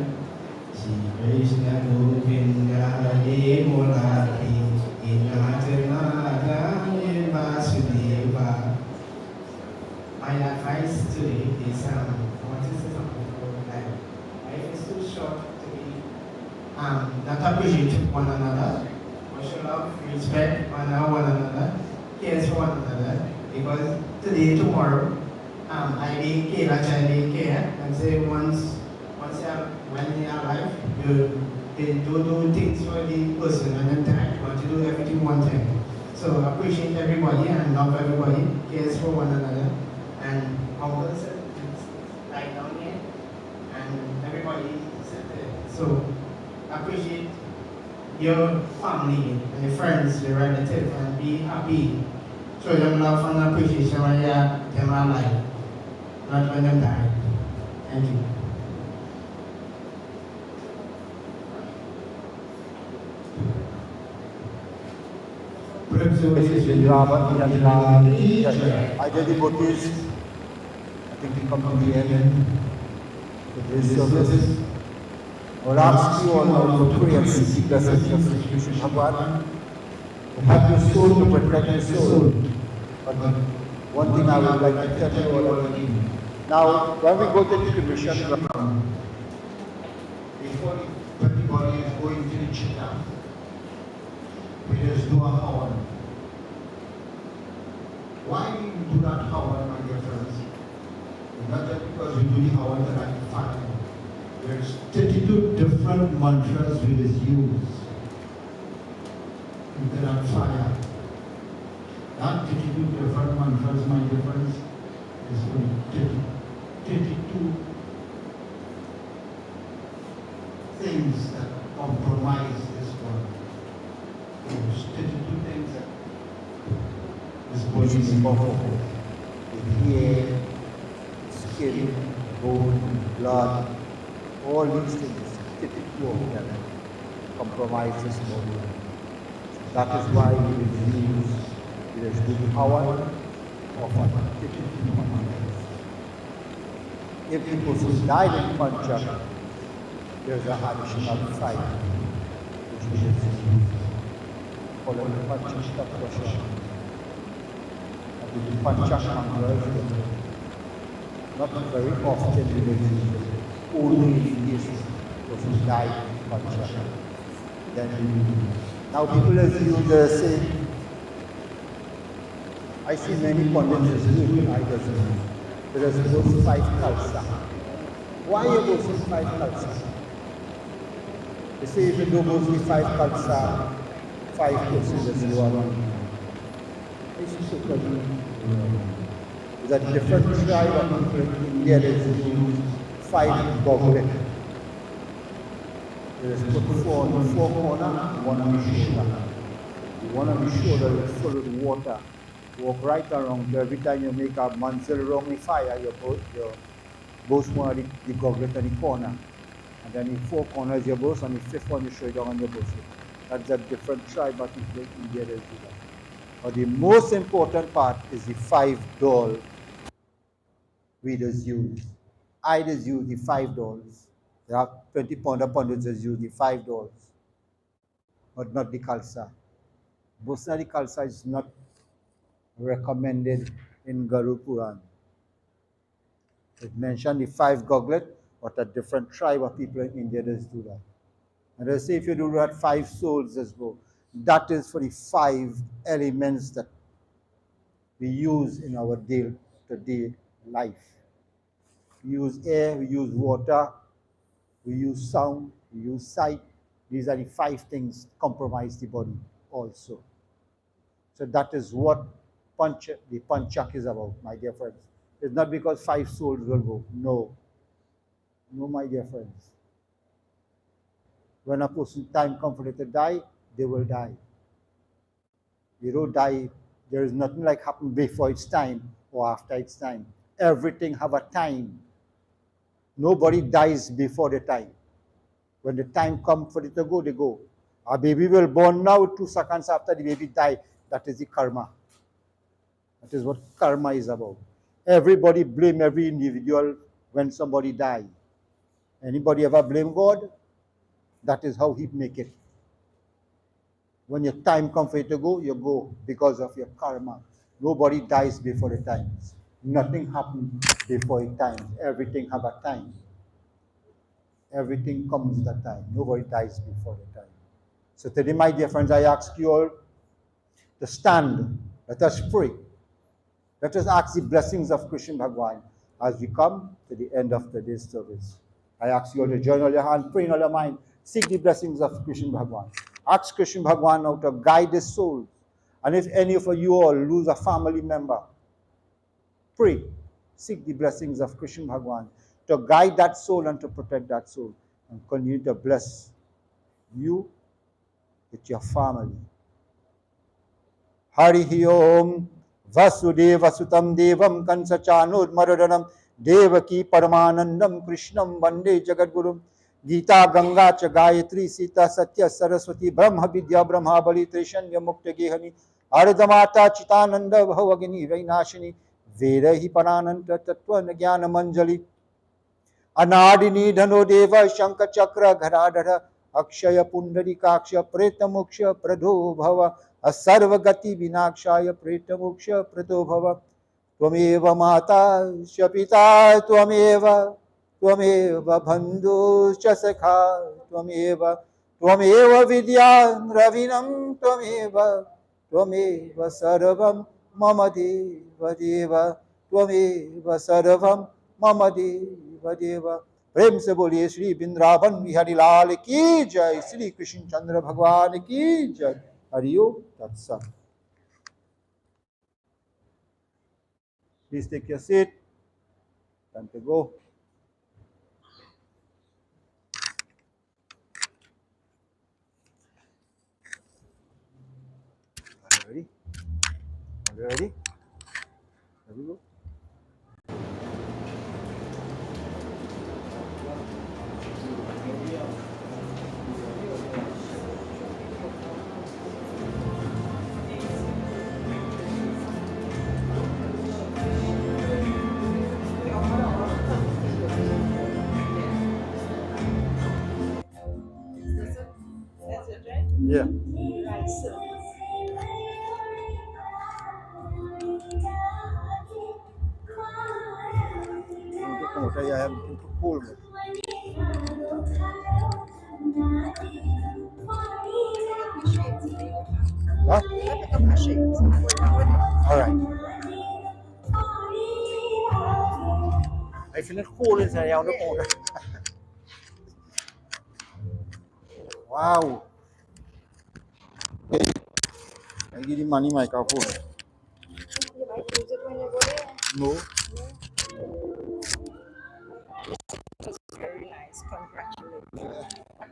Shri Krishna Govinda Hare Murari Inatana Vasudeva. My advice today is I want to say something about life. Life is too short to be not appreciate one another. We should love, respect, honor one another, care for one another. Because today, tomorrow, I didn't care, I didn't care. And say once when you are alive, you do things for the person, and then you want to do everything one time. So appreciate everybody and love everybody, cares for one another, and humble said, right down here, and everybody said there. So appreciate your family and your friends, your relatives, and be happy. Show them love and appreciation when they're alive, not when they die. Thank you. Either devotees, I think we come to the end of this service. I will ask you all now to pray and seek the blessings of Sri Krishna Bhagavan to help your soul, to protect your soul. But one thing I would like to tell you all again. Now, when we go to the commission ground, before everybody is going to the chitta, we just do a hawan. Why do we do that hawan, my dear friends? It's not just because we do the hawan to light the fire. There's 32 different mantras we just use into that fire. That 32 different mantras, my dear friends, is for 32 things that compromise this world. There's 32 things that this body is powerful. The hair, skin, bone, blood, all these things, 32 of them compromise this body. That is why we will do the hawan of 32 mantras. If the person died in Panchak, there's an additional 5 which we will use. Following the Panchak Tatvasha. And the Panchak mantras, not very often we will use it. Only in case the person died in Panchak. Then we will use it. Now people as say, I see many pundits do, I doesn't know. There is those 5 kalsa. Why are those 5 kalsa? They say if you do those 5 kalsa, 5 persons you are wrong. It's totally There's a different tribe of people in India that use 5 goblet. There is put 4 on the 4 corner, 1 on the shoulder. The one on the shoulder is full of water. Walk right around. Every time you make a manzil around the fire, you both one of the goblet on the corner. And then the 4 corners you both, and the 5th one you show down on your both. That's a different tribe of people in India that do that. But the most important part is the 5 doll we just use. I just use the $5. There are 20 pounder pundits just use the $5, but not the Khalsa. Bosnari Khalsa is not recommended in Garu Puran. It mentioned the 5 goblet, but a different tribe of people in India just do that. And they say if you do that 5 souls just go. That is for the 5 elements that we use in our day-to-day life. We use air, we use water, we use sound, we use sight. These are the 5 things compromise the body also. So that is what the Panchak is about, my dear friends. It's not because 5 souls will go. No. No, my dear friends. When a person time comes for them to die, they will die. They don't die. There is nothing like happen before its time or after its time. Everything have a time. Nobody dies before the time. When the time comes for it to go, they go. A baby will born now, 2 seconds after the baby die. That is the karma. That is what karma is about. Everybody blame every individual when somebody die. Anybody ever blame God? That is how he make it. When your time comes for you to go, you go because of your karma. Nobody dies before the time. Nothing happens before the time. Everything have a time. Everything comes at a time. Nobody dies before the time. So today, my dear friends, I ask you all to stand. Let us pray. Let us ask the blessings of Krishna Bhagwan as we come to the end of today's service. I ask you all to join all your hand, pray in all your mind, seek the blessings of Krishna Bhagwan. Ask Krishna Bhagwan now to guide his souls. And if any of you all lose a family member, pray, seek the blessings of Krishna Bhagwan to guide that soul and to protect that soul and continue to bless you with your family. Hari Om Vasudeva Sutam Devam Kansa Chanud Maradanam Devaki Paramanandam Krishnam Vande Jagadgurum Gita Ganga Cha Gayatri Sita Satya Saraswati Brahma Vidya Brahma Bali Trishanya Mukta Gehani Ardhamata Chitananda Bhavagini Vainashini Vedahi Parananta Tattva Jnana Manjali Anadini Dhano Deva Shanka Chakra Gharadhara Akshaya Pundarikaksha Preta Moksha Pradho Bhava Asarvagati Vinakshaya Preta Moksha Pradho Bhava Tvameva Mata Shapita Tvameva Bandhu Chasakha Tvameva Vidyan Ravinam Tvameva Sarvam Mama Deva Deva Tvameva Sarvam Mama Deva Deva प्रेम से बोलिए श्री वृंदावन बिहारी लाल की जय, श्री कृष्ण चंद्र भगवान की जय. हरिओम तत्सत. Please take your seat. Time to go. Are you ready? Are you ready? Here we go. That's it, right? Yeah. Right, so. Como que ya es cool. Huh? All right. I feel cool is around the corner. Wow. I give you money, microphone. You might use it when you go there. No. That's very nice. Congratulations. I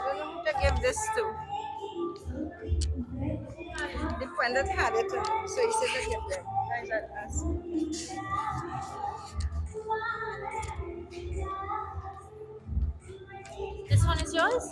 don't know who to give this to. The friend that had it, so he said to give them. Guys that asked. This one is yours?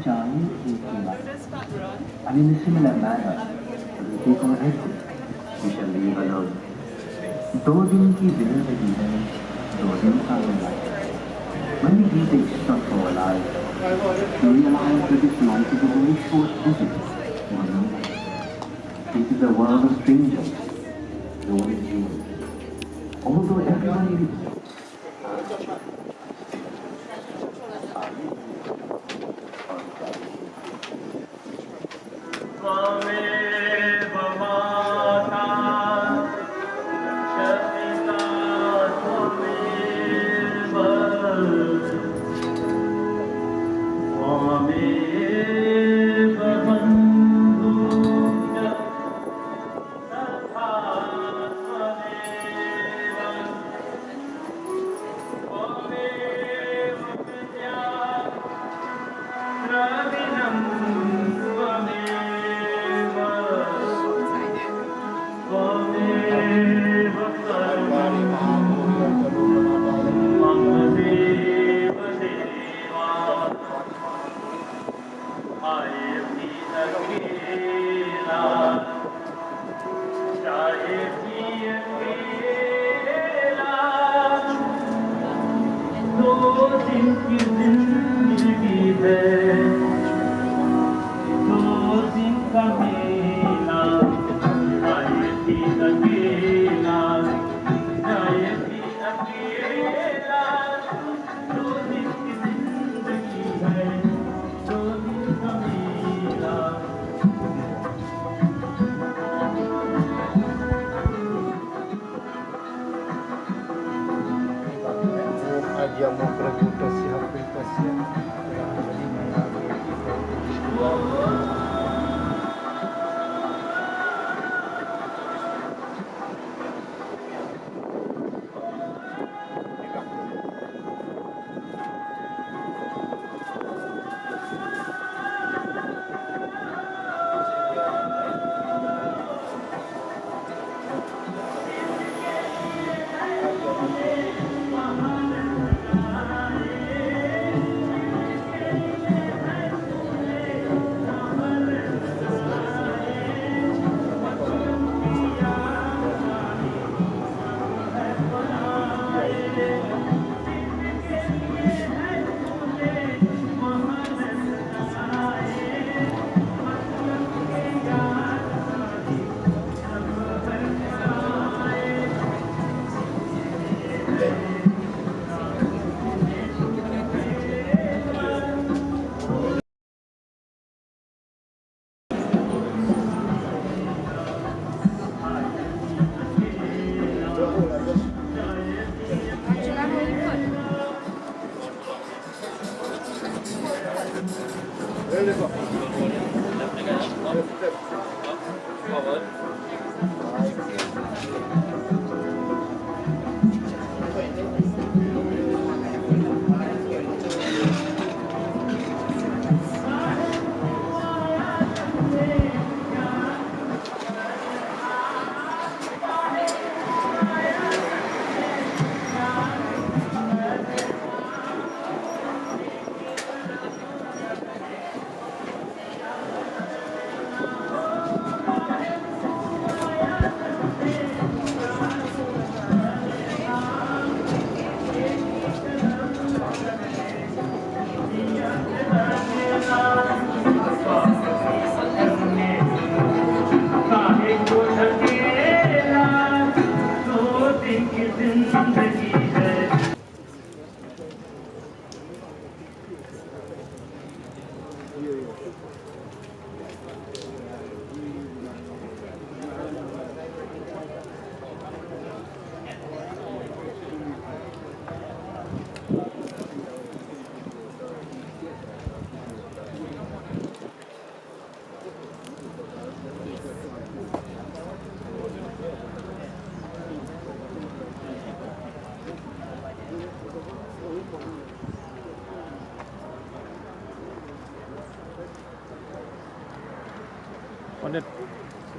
child is alive. And in a similar manner, we take our exit, we shall leave alone. 2 दिन की जिंदगी है, 2 दिन का life. When we leave the extra for our lives, we realize that this life is a very short visit to a new life. It is a world of strangers, known as you. Although everyone lives,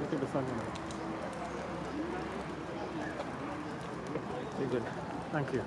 Look at the sun. Very good. Thank you.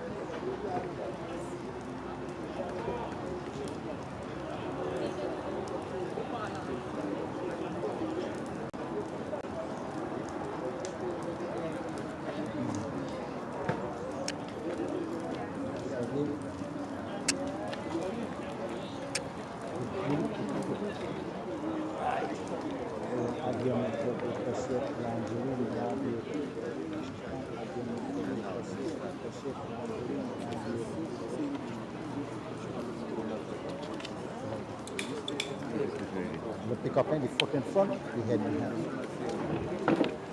आद्यमुक्तस्य तिलाञ्जलि मया दीयते प्रतिष्ठिताम् आद्यमुक्तस्य तिलाञ्जलि मया दीयते the pick up the foot in front, the head behind.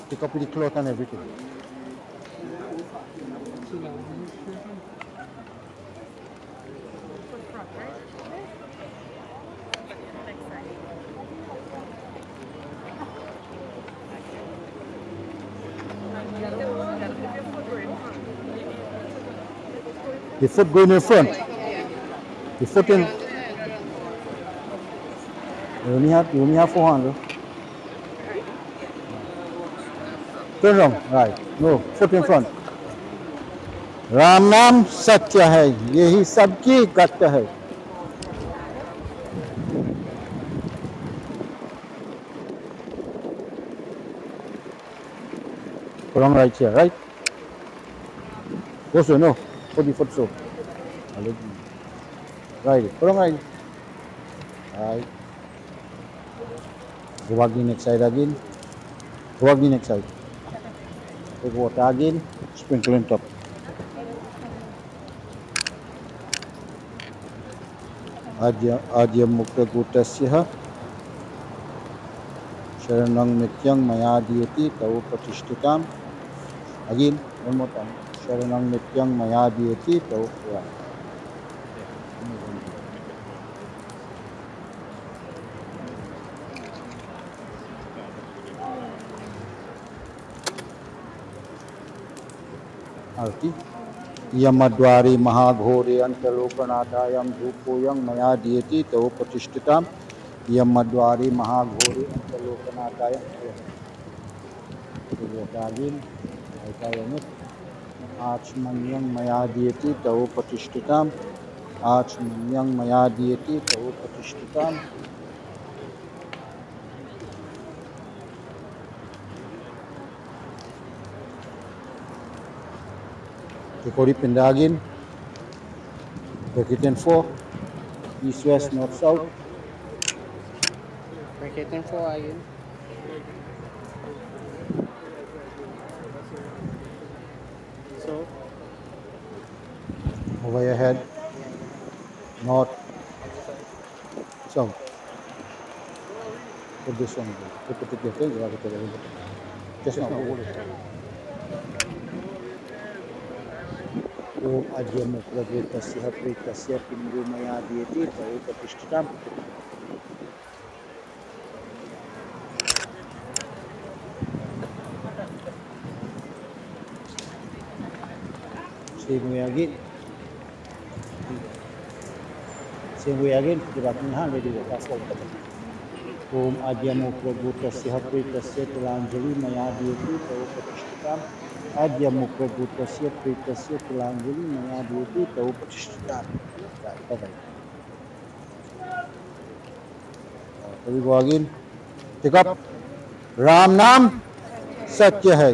Pick up with the cloth and everything. The foot going in front. The foot in. You only have 400. Turn around. Right. No, foot in front. Ram नाम सत्य है, यही सबकी गत्य है. Put on right here, right? Go so, no. Put the foot so. Right. Put on right. Right. Go back the next side again. Go back the next side. Take water again. Sprinkle on top. आद्य मुक्त कूटस्य शरणं नित्यं मया दीयते तव प्रतिष्ठिताम्. Again, one more time. शरणं नित्यं मया दीयते तव. आरती. यमद्वारे महाघोरे अंतलोकनाथायं धूपोऽयं मया दीयते तव प्रतिष्ठिताम्. यमद्वारे महाघोरे अंतलोकनाथायं आचमन्यं मया दीयते तव प्रतिष्ठिताम्. आचमन्यं मया दीयते तव प्रतिष्ठिताम्. Take out the pinda again. Break it in 4. East, west, north, south. Break it in 4 again. So, Over your head. North, south. Put this one. Put it with your finger. Just now. Hold it. ओम अद्यमुक्तस्य प्रीतस्य पिण्डो मया दीयते तव प्रतिष्ठिताम्. Same way again. Same way again. Put it back in your hand. Ready to go forward. ओम अद्यमुक्तस्य प्रीतस्य तिलाञ्जलि मया दीयते तव प्रतिष्ठिताम्. आद्यमुक्तस्य प्रीतस्य तिलाञ्जलि मया दीयते तव प्रतिष्ठिताम्. Here we go again. Pick up. Ram नाम सत्य है.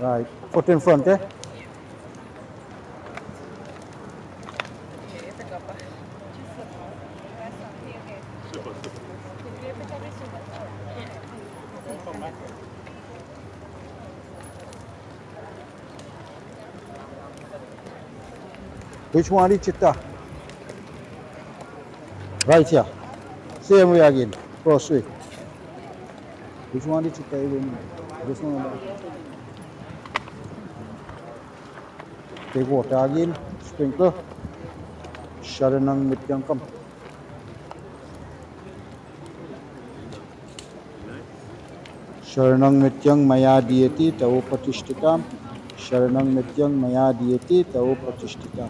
Right. Foot in front, eh? Which one is chitta? Right here. Same way again. Cross way. Which one is chitta? This one. Take water again. Sprinkle. Sharanam Nityam. Come. Sharanam Nityam Maya Diyati Tavo Pratishthitam. Sharanam Nityam Maya Diyati Tavo Pratishthitam.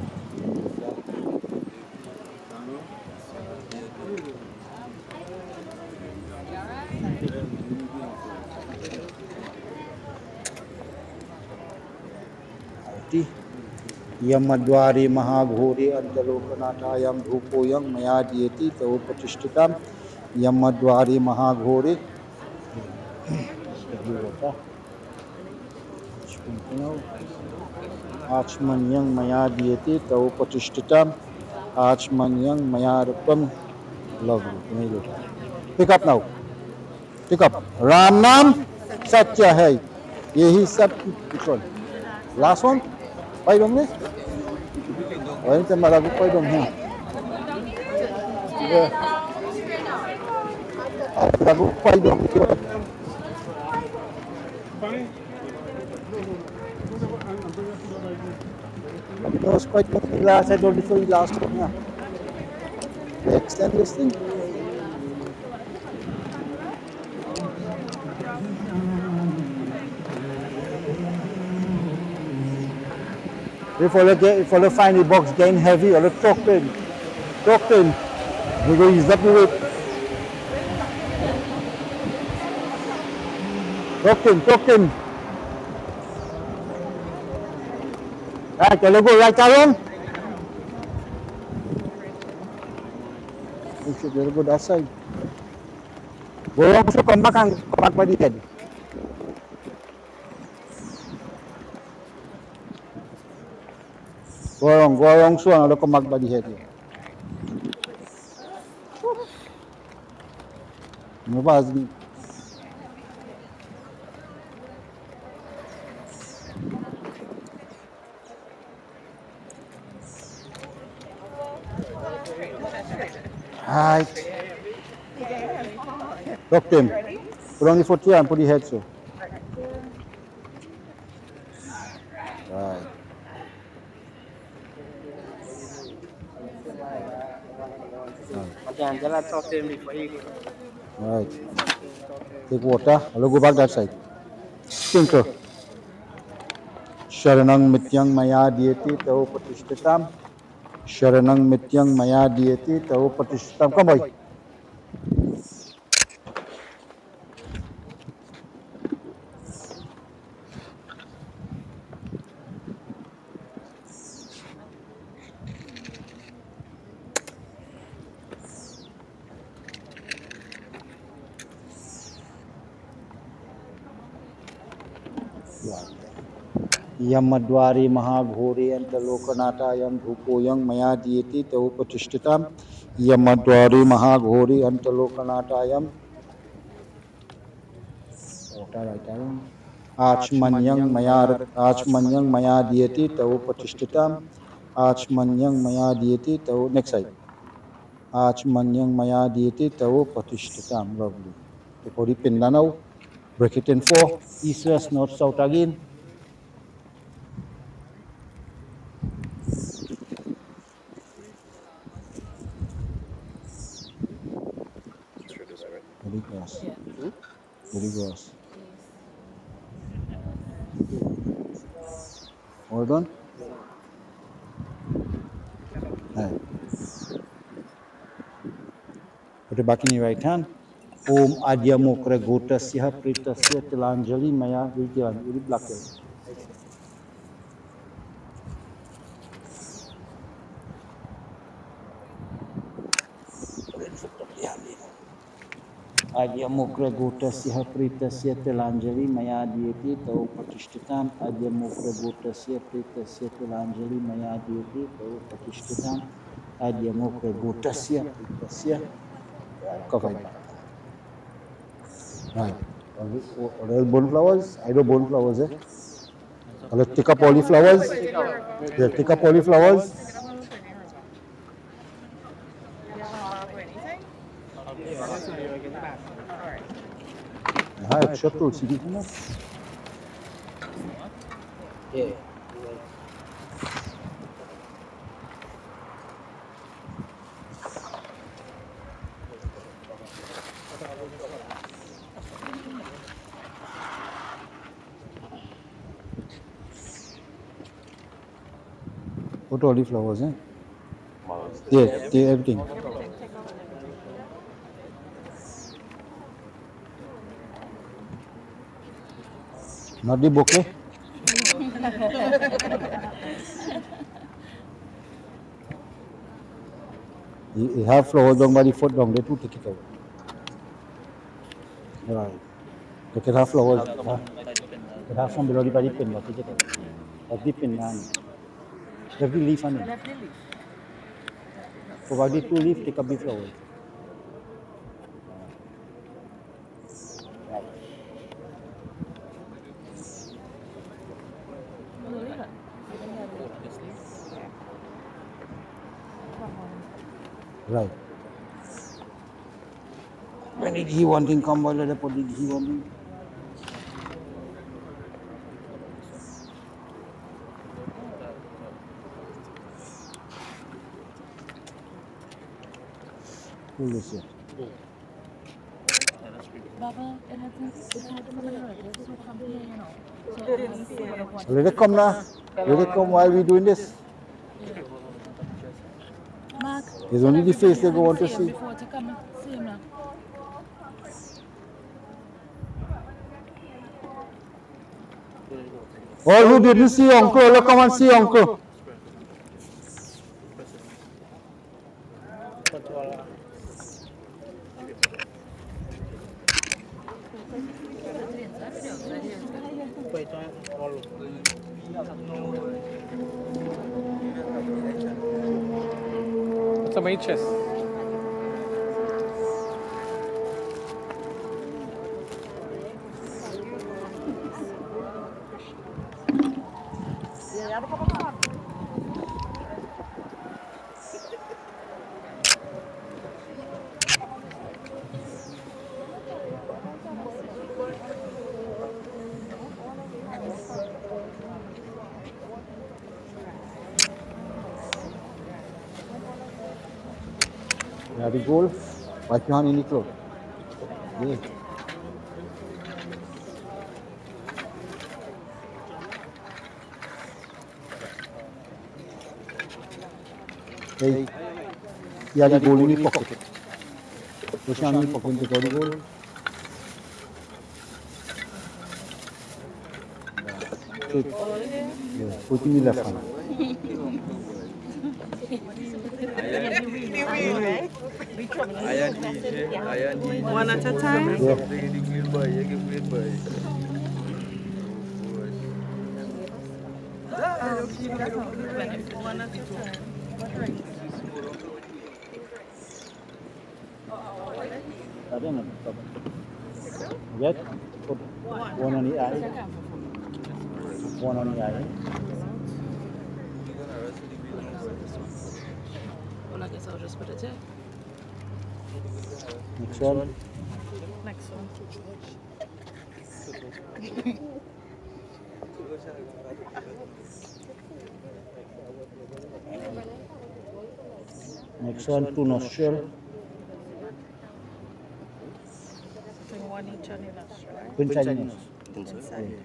यमद्वारे महाघोरे अंतलोकनाथायं धूपोऽयं मया दीयते तव प्रतिष्ठिताम्. यमद्वारे महाघोरे Now, Achmanyang Maya Dieti Tau Patishtitam Achmanyang Maya Rupam. Lovely. Amazing. Pick up now. Pick up. Ram Nam Satya Hai. Yehi sab which one? Last one? Pai dong ni? Oh, ini tambah lagu pai dong ni. Lagu pai dong. Those quite last. I don't know last one. Yeah. Extend this thing. If you find the box getting heavy or the talk to him, we're going to use up the weight. Talk to him. Right, the logo right around. You should go that side. Go wrong, so come back by the head. Go wrong, so I'll come back by the head. No buzz. Right. Talk to him. Put on the foot here and put the head so. Right. Angela talk to him before he goes. Right. Take water. I'll go back that side. Sprinkle. Sharanang Mityang Maya Dieti Tau Patishtitam. Sharanang Mityang Maya Dieti Tau Patishtitam. Come on. Yamadwari Mahaghori Antalokanatayam Dhupoyang Maya Dieti Tau Patishtitam. Yamadwari Mahaghori Antalokanatayam. Achmanyang Maya Dieti Tau Patishtitam. Achmanyang Maya Dieti Tau. Next side. Achmanyang Maya Dieti Tau Patishtitam. Lovely. Take all the pin now. Break it in 4. East, west, north, south again. Very gross. Very gross. Hold on. Right. Put it back in your right hand. Om Adya Mokra Gotasya Pritasya Tilanjali Maya Vidyan. Very black. Adya Mokra Gotasya Pritasya Tilanjali Maya Dieti Tau Patishtitam. Adya Mokra Gotasya Pritasya Tilanjali Maya Dieti Tau Patishtitam. Adya Mokra Gotasya Pritasya. Cover it. Right. Are bone flowers? I do bone flowers, eh? Let's take up all the flowers. Yeah, take up all the flowers. It's short to see. Yeah. Put all the flowers, eh? Yeah, everything. Not the bouquet. You have flowers down by the foot down there to take it out. Right. You can have flowers. Huh? It has some below the body pin, what is it? Of the pin, man. Left the leaf on it. Left the leaf. Provide the 2 leaf, take up the flowers. Right. When did he wanting come by the put did he wanting? Who is it? Baba, it had to come in right. This will come here, you know. So Let it come now. Let it come while we doing this. Mark, There's only the face they go want to see. before to come see him now. All who didn't see uncle, look, come and see uncle. What's up, my chest? You have the goal, wipe your hand in the cloth. Yeah. Hey, you have the goal in the pocket. Push your hand in the pocket and take out the goal. Take, yeah, put in the left hand. One at a time? Yeah. One at a time. I don't know. Get, put one on the eye. One on the eye. Well, I guess I'll just put it here. Next one. Next one. Next one, 2 nostril. Putting one each on your nostril, right? Inside the nose. Inside.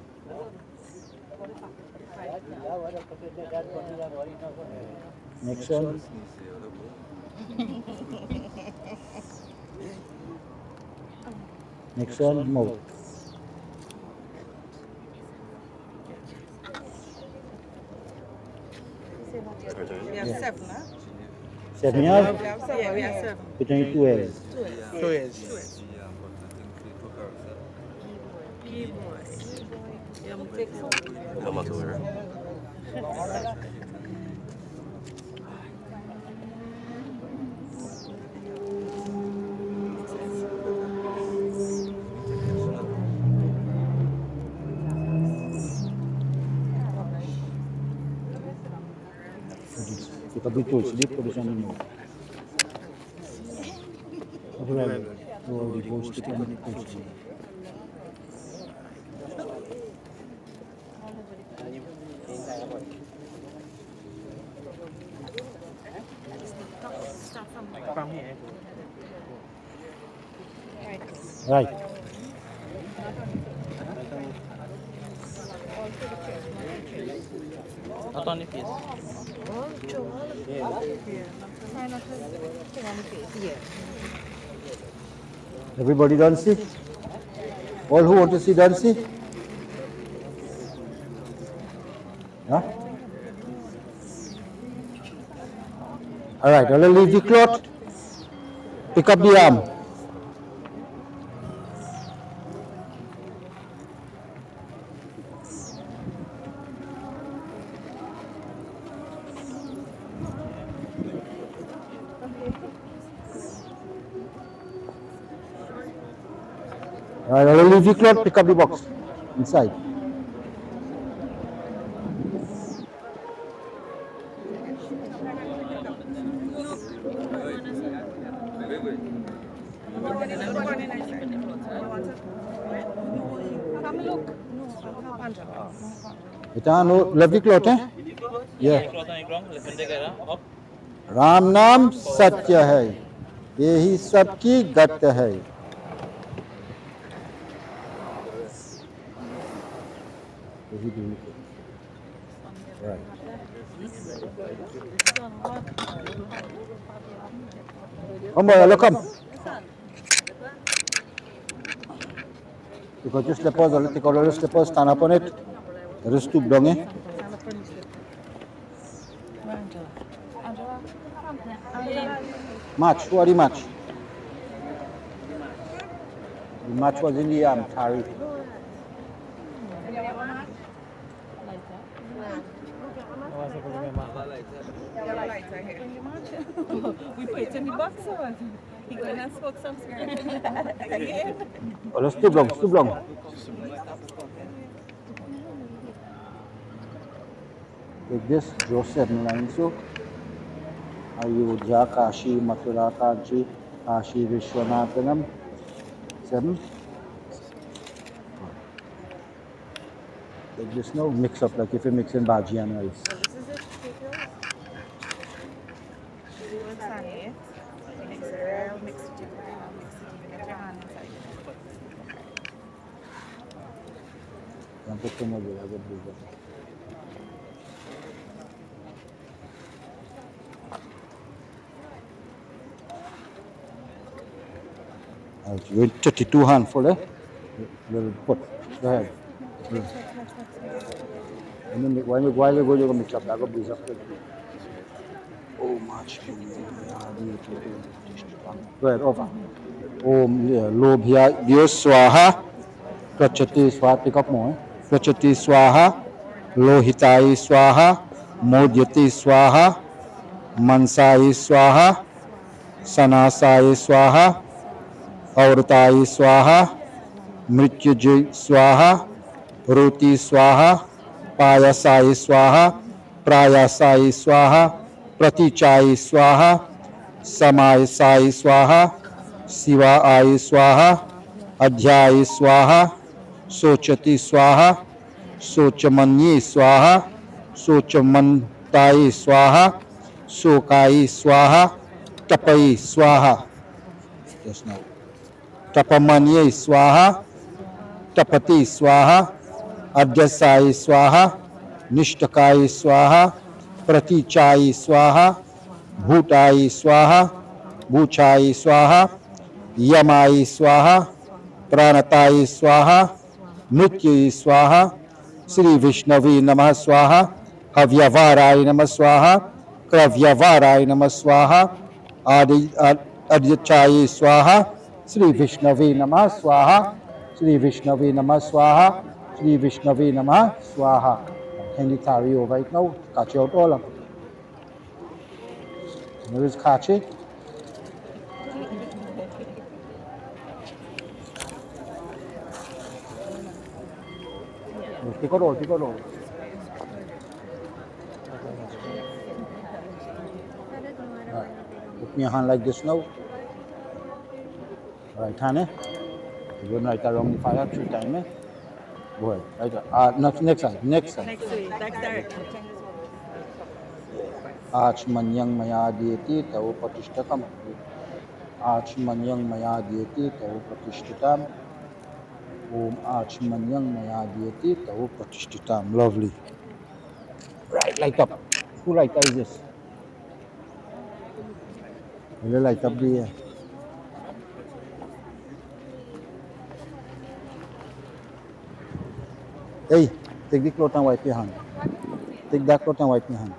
Next one. Next one, mouth. We have 7, huh? 7 you have? Yeah, we have 7. Between 2 hairs. 2 2 years. Key boy. Yeah, I'm take some. Come to her. Pick up the tools, slip, put it on the nose. Right. So the gold stick on the tools. From here. Right. Not on the face. Everybody done see? All who want to see done see? Huh? All right, I'll leave the cloth. Pick up the arm. Alright, I'll leave you cloth, pick up the box inside. Ita no, left the cloth, eh? Yeah. Ram नाम सत्य है, यही सबकी गत है. Right. Come boy, look come. You got your slippers, or take out all your slippers, stand up on it. Let us stoop down, eh? Match, who are the match? The match was in the Tari. We put it in the box or he gonna smoke some cigarette. Oh, let's stoop down, stoop down. Like this, draw 7 lines. So, Ayodhya, Kashi, Mathura, Kanchi, Kashi, Vishwanathanam. 7. Like this now, mix up like if you mix in bhaji and rice. You're 32 handful, eh? Little put. Go ahead. And then while you go, you're going to mix up. That will breeze up. Oh, much. Go ahead, over. Om Lobhya Dio Swaha. Prachati Swaha. Pick up more. Prachati Swaha. Lohitai Swaha. Modyati Swaha. Mansai Swaha. Sanasai Swaha. Auratai Swaha. Mrityuji Swaha. Roti Swaha. Payasai Swaha. Prayasai Swaha. Pratichai Swaha. Samai Sai Swaha. Siva Ai Swaha. Adhyai Swaha. Sochati Swaha. Sochamanyi Swaha. Sochamantai Swaha. Sokai Swaha. Tapai Swaha. Just now. Tapamanye Swaha. Tapati Swaha. Adhyasai Swaha. Nishtakai Swaha. Pratichai Swaha. Bhutai Swaha. Bhuchai Swaha. Yamai Swaha. Pranatai Swaha. Mrityai Swaha. Sri Vishnavi Namah Swaha. Havyavarai Namah Swaha. Kravyavarai Namah Swaha. Adyachai Swaha. Sri Vishnavi Namah Swaha. Sri Vishnavi Namah Swaha. Sri Vishnavi Namah Swaha. Can you carry over right now? Catch out all of it. There is Kachi. Take it all, take it all. Right. Put your hand like this now. Right hand, eh? You're going right around the fire 3 times, eh? Go ahead. Right. Next side. Next side. Next side. Achmanyang maya dieti tau patishtakam. Achmanyang maya dieti tau patishtakam. Om Achmanyang maya dieti tau patishtakam. Lovely. Right, light up. Who lighter is this? Will you light up the Hey, take the cloth and wipe your hand. Take that cloth and wipe your hand.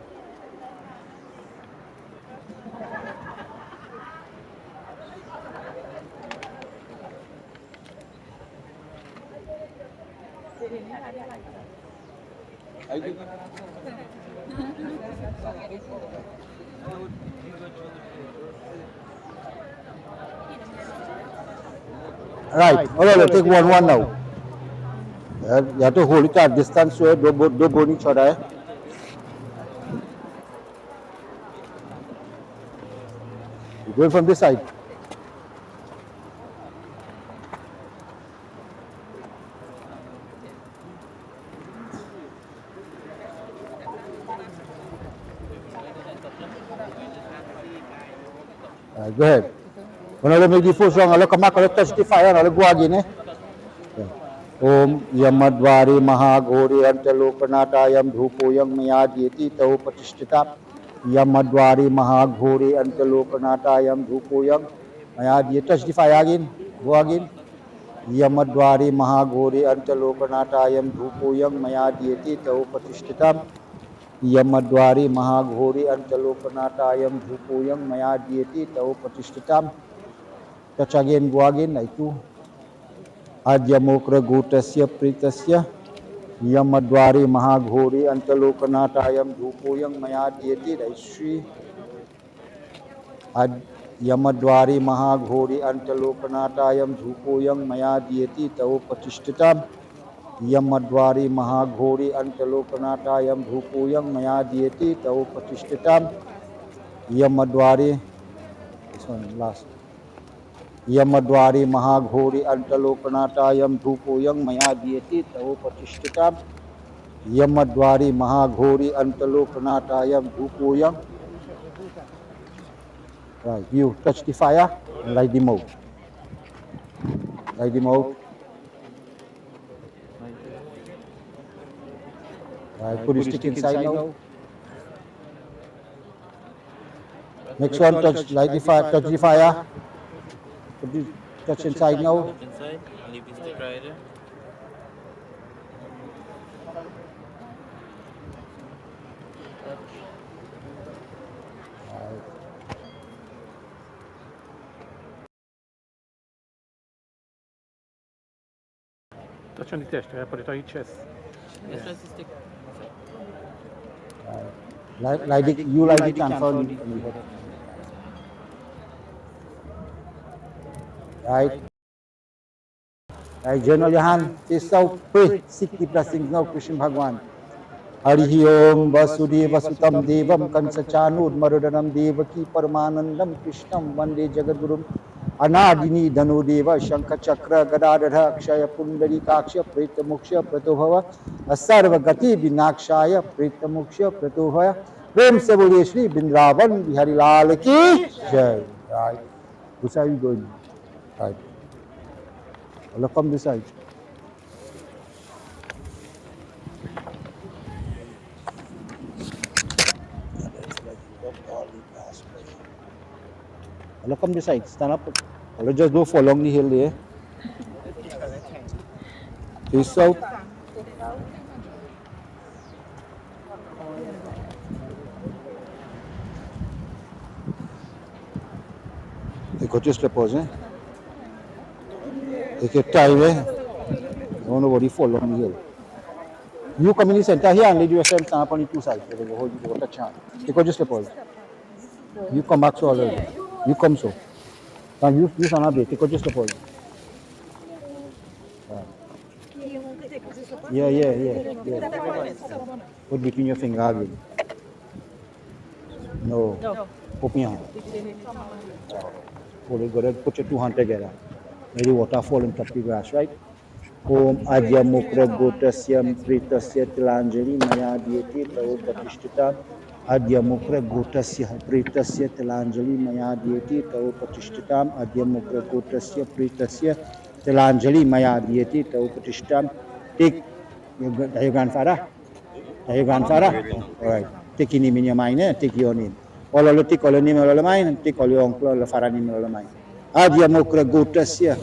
Right. All right, take one now. You have to hold it at distance so don't burn each other. You're going from this side. Go ahead. When I make the first song, I'll come back, I'll touch the fire, and I'll go again. Om Yamadvari Mahagori Antalokanathayam Dhupoyam Mayadhyeti Tau Patishtita Yamadvari Mahagori Antalokanathayam Dhupoyam Mayadhyeti. Touch the fire again. Go again. Yamadvari Mahagori Antalokanathayam Dhupoyam Mayadhyeti Tau Patishtita Yamadvari Mahagori Antalokanathayam Dhupoyam Mayadhyeti Tau Patishtita. Touch again. Go again. Like two. Adyamokra Gotasya Pritasya Yamadvari Mahagori Antalokanathayam Dhupoyam Mayadhyeti Daishri Yamadvari Mahagori Antalokanathayam Dhupoyam Mayadhyeti Tau Patishtita Yamadvari Mahagori Antalokanathayam Dhupoyam Mayadhyeti Tau Patishtita Yamadvari, this one last. Yamadvari Mahagori Antalokanathayam Dhupoyam Mayadhyeti Tau Patishtita Yamadvari Mahagori Antalokanathayam Dhupoyam. Right, you touch the fire and light them out. Light them out. Right, put the stick inside now. Next one, touch, light the fire, touch the fire. Put the touch inside now. Inside, leave the stick right there. Touch on the chest, put it on your chest. Let's press the stick. Light the, you light the camphor on the head. Right. Right, journal your hand, face out, pray, seek the blessings now, Krishna Bhagwan. Harihi Om Vasudeva Sutam Devam Kansachanud Marudanam Devaki Paramanandam Krishnam Vande Jagagurum Anadini Dhanu Deva Shankha Chakra Gadadha Akshaya Pundari Kaksha Preta Moksha Pratobhava Asarva Gati Vinakshaya Preta Moksha Pratobhava Prem Se Boliye Shri Bindravan Bihari Lal Ki Jai. Right. Which are you going? Right. Allah come this side. Allah come this side. Stand up. Allah just go for along the hill there. Face out. Take out your slippers, eh? Take your time, eh? Don't nobody fall along the hill. You come in the center here and lay yourself stand up on the two sides. You will hold you touch hand. Take out your slippers. You come back so already. You come so. And you stand up there. Take out your slippers. Yeah. Put between your finger again. No. Open your hand. Hold it good. Put your two hands together. May the water fall and touch the grass, right? Om Adya Mukra Gotasyam Pritasya Tilanjali Maya Dhyeti Tau Patishtita Adya Mukra Gotasya Pritasya Tilanjali Maya Dhyeti Tau Patishtita Adya Mukra Gotasya Pritasya Tilanjali Maya Dhyeti Tau Patishtita. Take your grandfather. Your grandfather? Alright. Take your name in your mind, eh? Take your name. All of take all your name all of mine, take all your uncle, all your father name all of mine. Adya Mukra Gotasya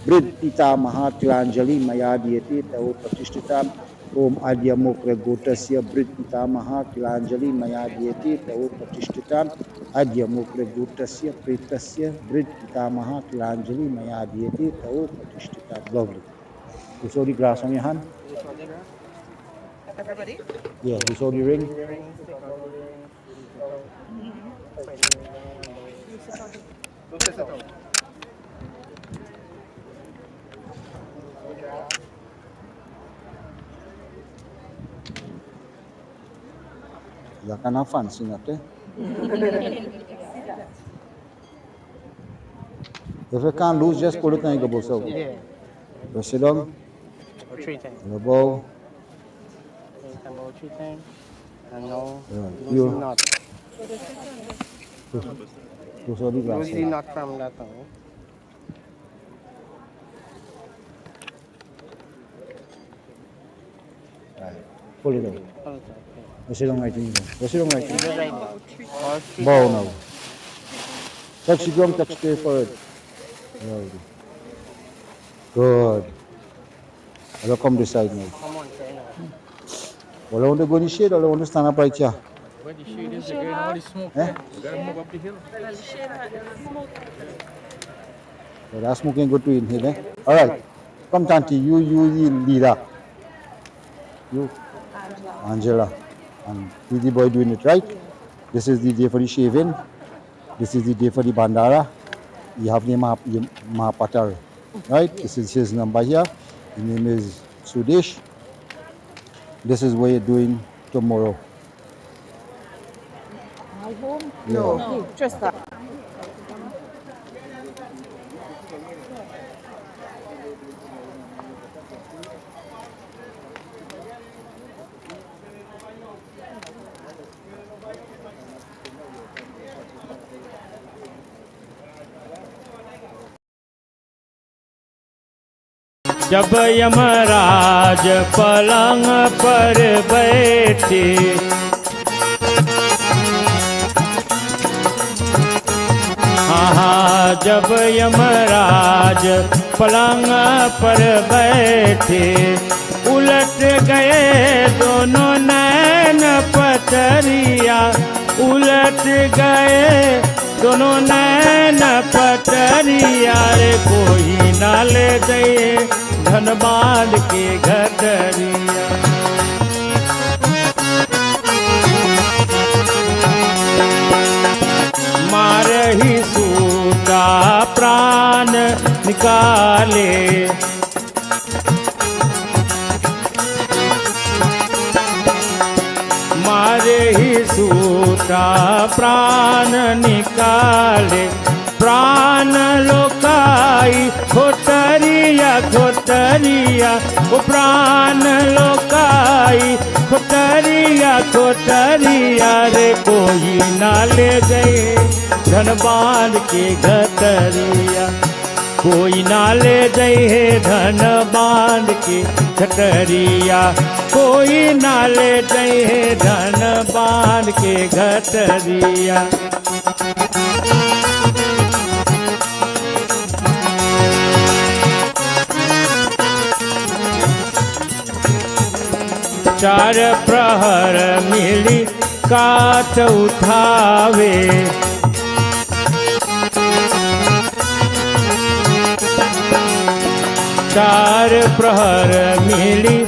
Brid Pita Mahatilanjali Maya Dhyeti Tau Patishtita Om Adya Mukra Gotasya Brid Pita Mahatilanjali Maya Dhyeti Tau Patishtita Adya Mukra Gotasya Pritasya Brid Pita Mahatilanjali Maya Dhyeti Tau Patishtita. Lovely. You saw the grass on your hand? Everybody? Yeah, you saw the ring? You can have fancy not eh? If you can't lose, just pull it and you go out. Yeah. You sit down. Or 3 times. You bow. About 3 times. And now, You. losing knot. Lose all the glass. Losing knot from that one. Right. Pull it out. You sit down right in. You sit down right in. Right. Bow now. Touch the ground, touch the forward. Right. Good. I'll come this side now. Come on, try now. Well, I want to go in the shade or I want to stand up right here? Where the shade is, you're getting all the smoke. Eh? You gotta move up the hill. So that smoke can go to inhale. Eh? All right. Come, Tanti. You leader. You, Angela. And the boy doing it right. This is the day for the shaving. This is the day for the bandara. You have the Mahapatar. Right? This is his number here. His name is Sudesh. This is what you're doing tomorrow. My home? Yeah. No, just that. जब यमराज पलंग पर बैठे हाँ जब यमराज पलंग पर बैठे उलट गए दोनों नैन पतरिया उलट गए दोनों नैन पतरिया रे कोई ना ले दे धनबाद के घटरिया मारही सूता प्राण निकाले मारे ही सूता प्राण निकाले प्राण लोकाई खोटरिया खोटरिया वो प्राण लोकाई खोटरिया खोटरिया रे कोई ना ले गए धनबाद के घटरिया कोई ना ले गए धनबाद के घटरिया कोई ना ले गए धनबाद के घटरिया चार प्रहर मिली काट उठावे चार प्रहर मिली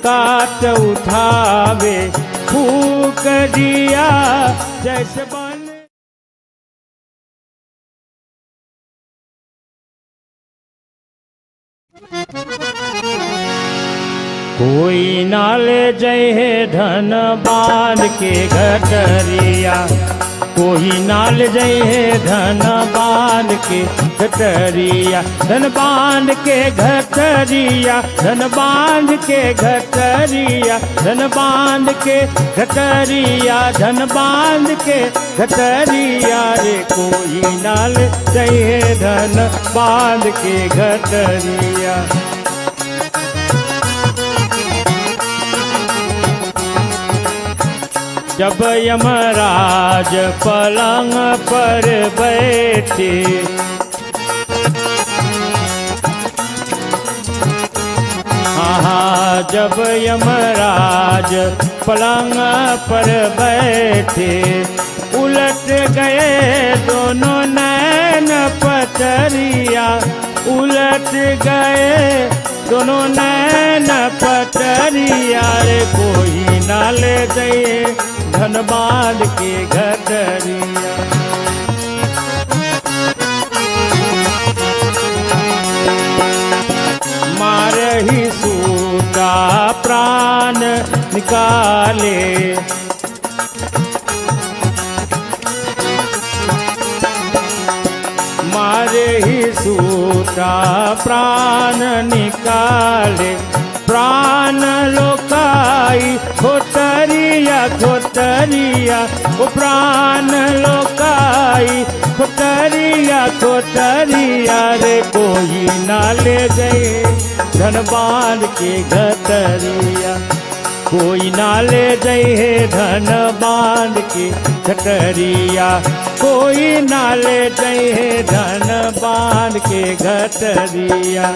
काट उठावे फूक दिया जैसे बन कोई नाल जय धन बांध के घटरिया कोई नाल जय धन बांध के घटरिया धन बांध के घटरिया धन बांध के घटरिया धन बांध के घटरिया धन बांध के घटरिया रे कोई नाल जय धन बांध के घटरिया जब यमराज पलंग पर बैठे हाँ जब यमराज पलंग पर बैठे उलट गए दोनों नैन पतरिया उलट गए दोनों नैन पतरिया रे कोई ना ले दे धनबाद के घटरिया मारही सूता प्राण निकाले सूटा प्राण निकाले प्राण लोकाई खोटरिया खोटरिया ओ प्राण लोकाई खोटरिया खोटरिया रे कोई ना ले गए धनबान के घटरिया कोई ना ले गए धन बांध के घटरिया कोई ना ले गए धन बांध के घटरिया।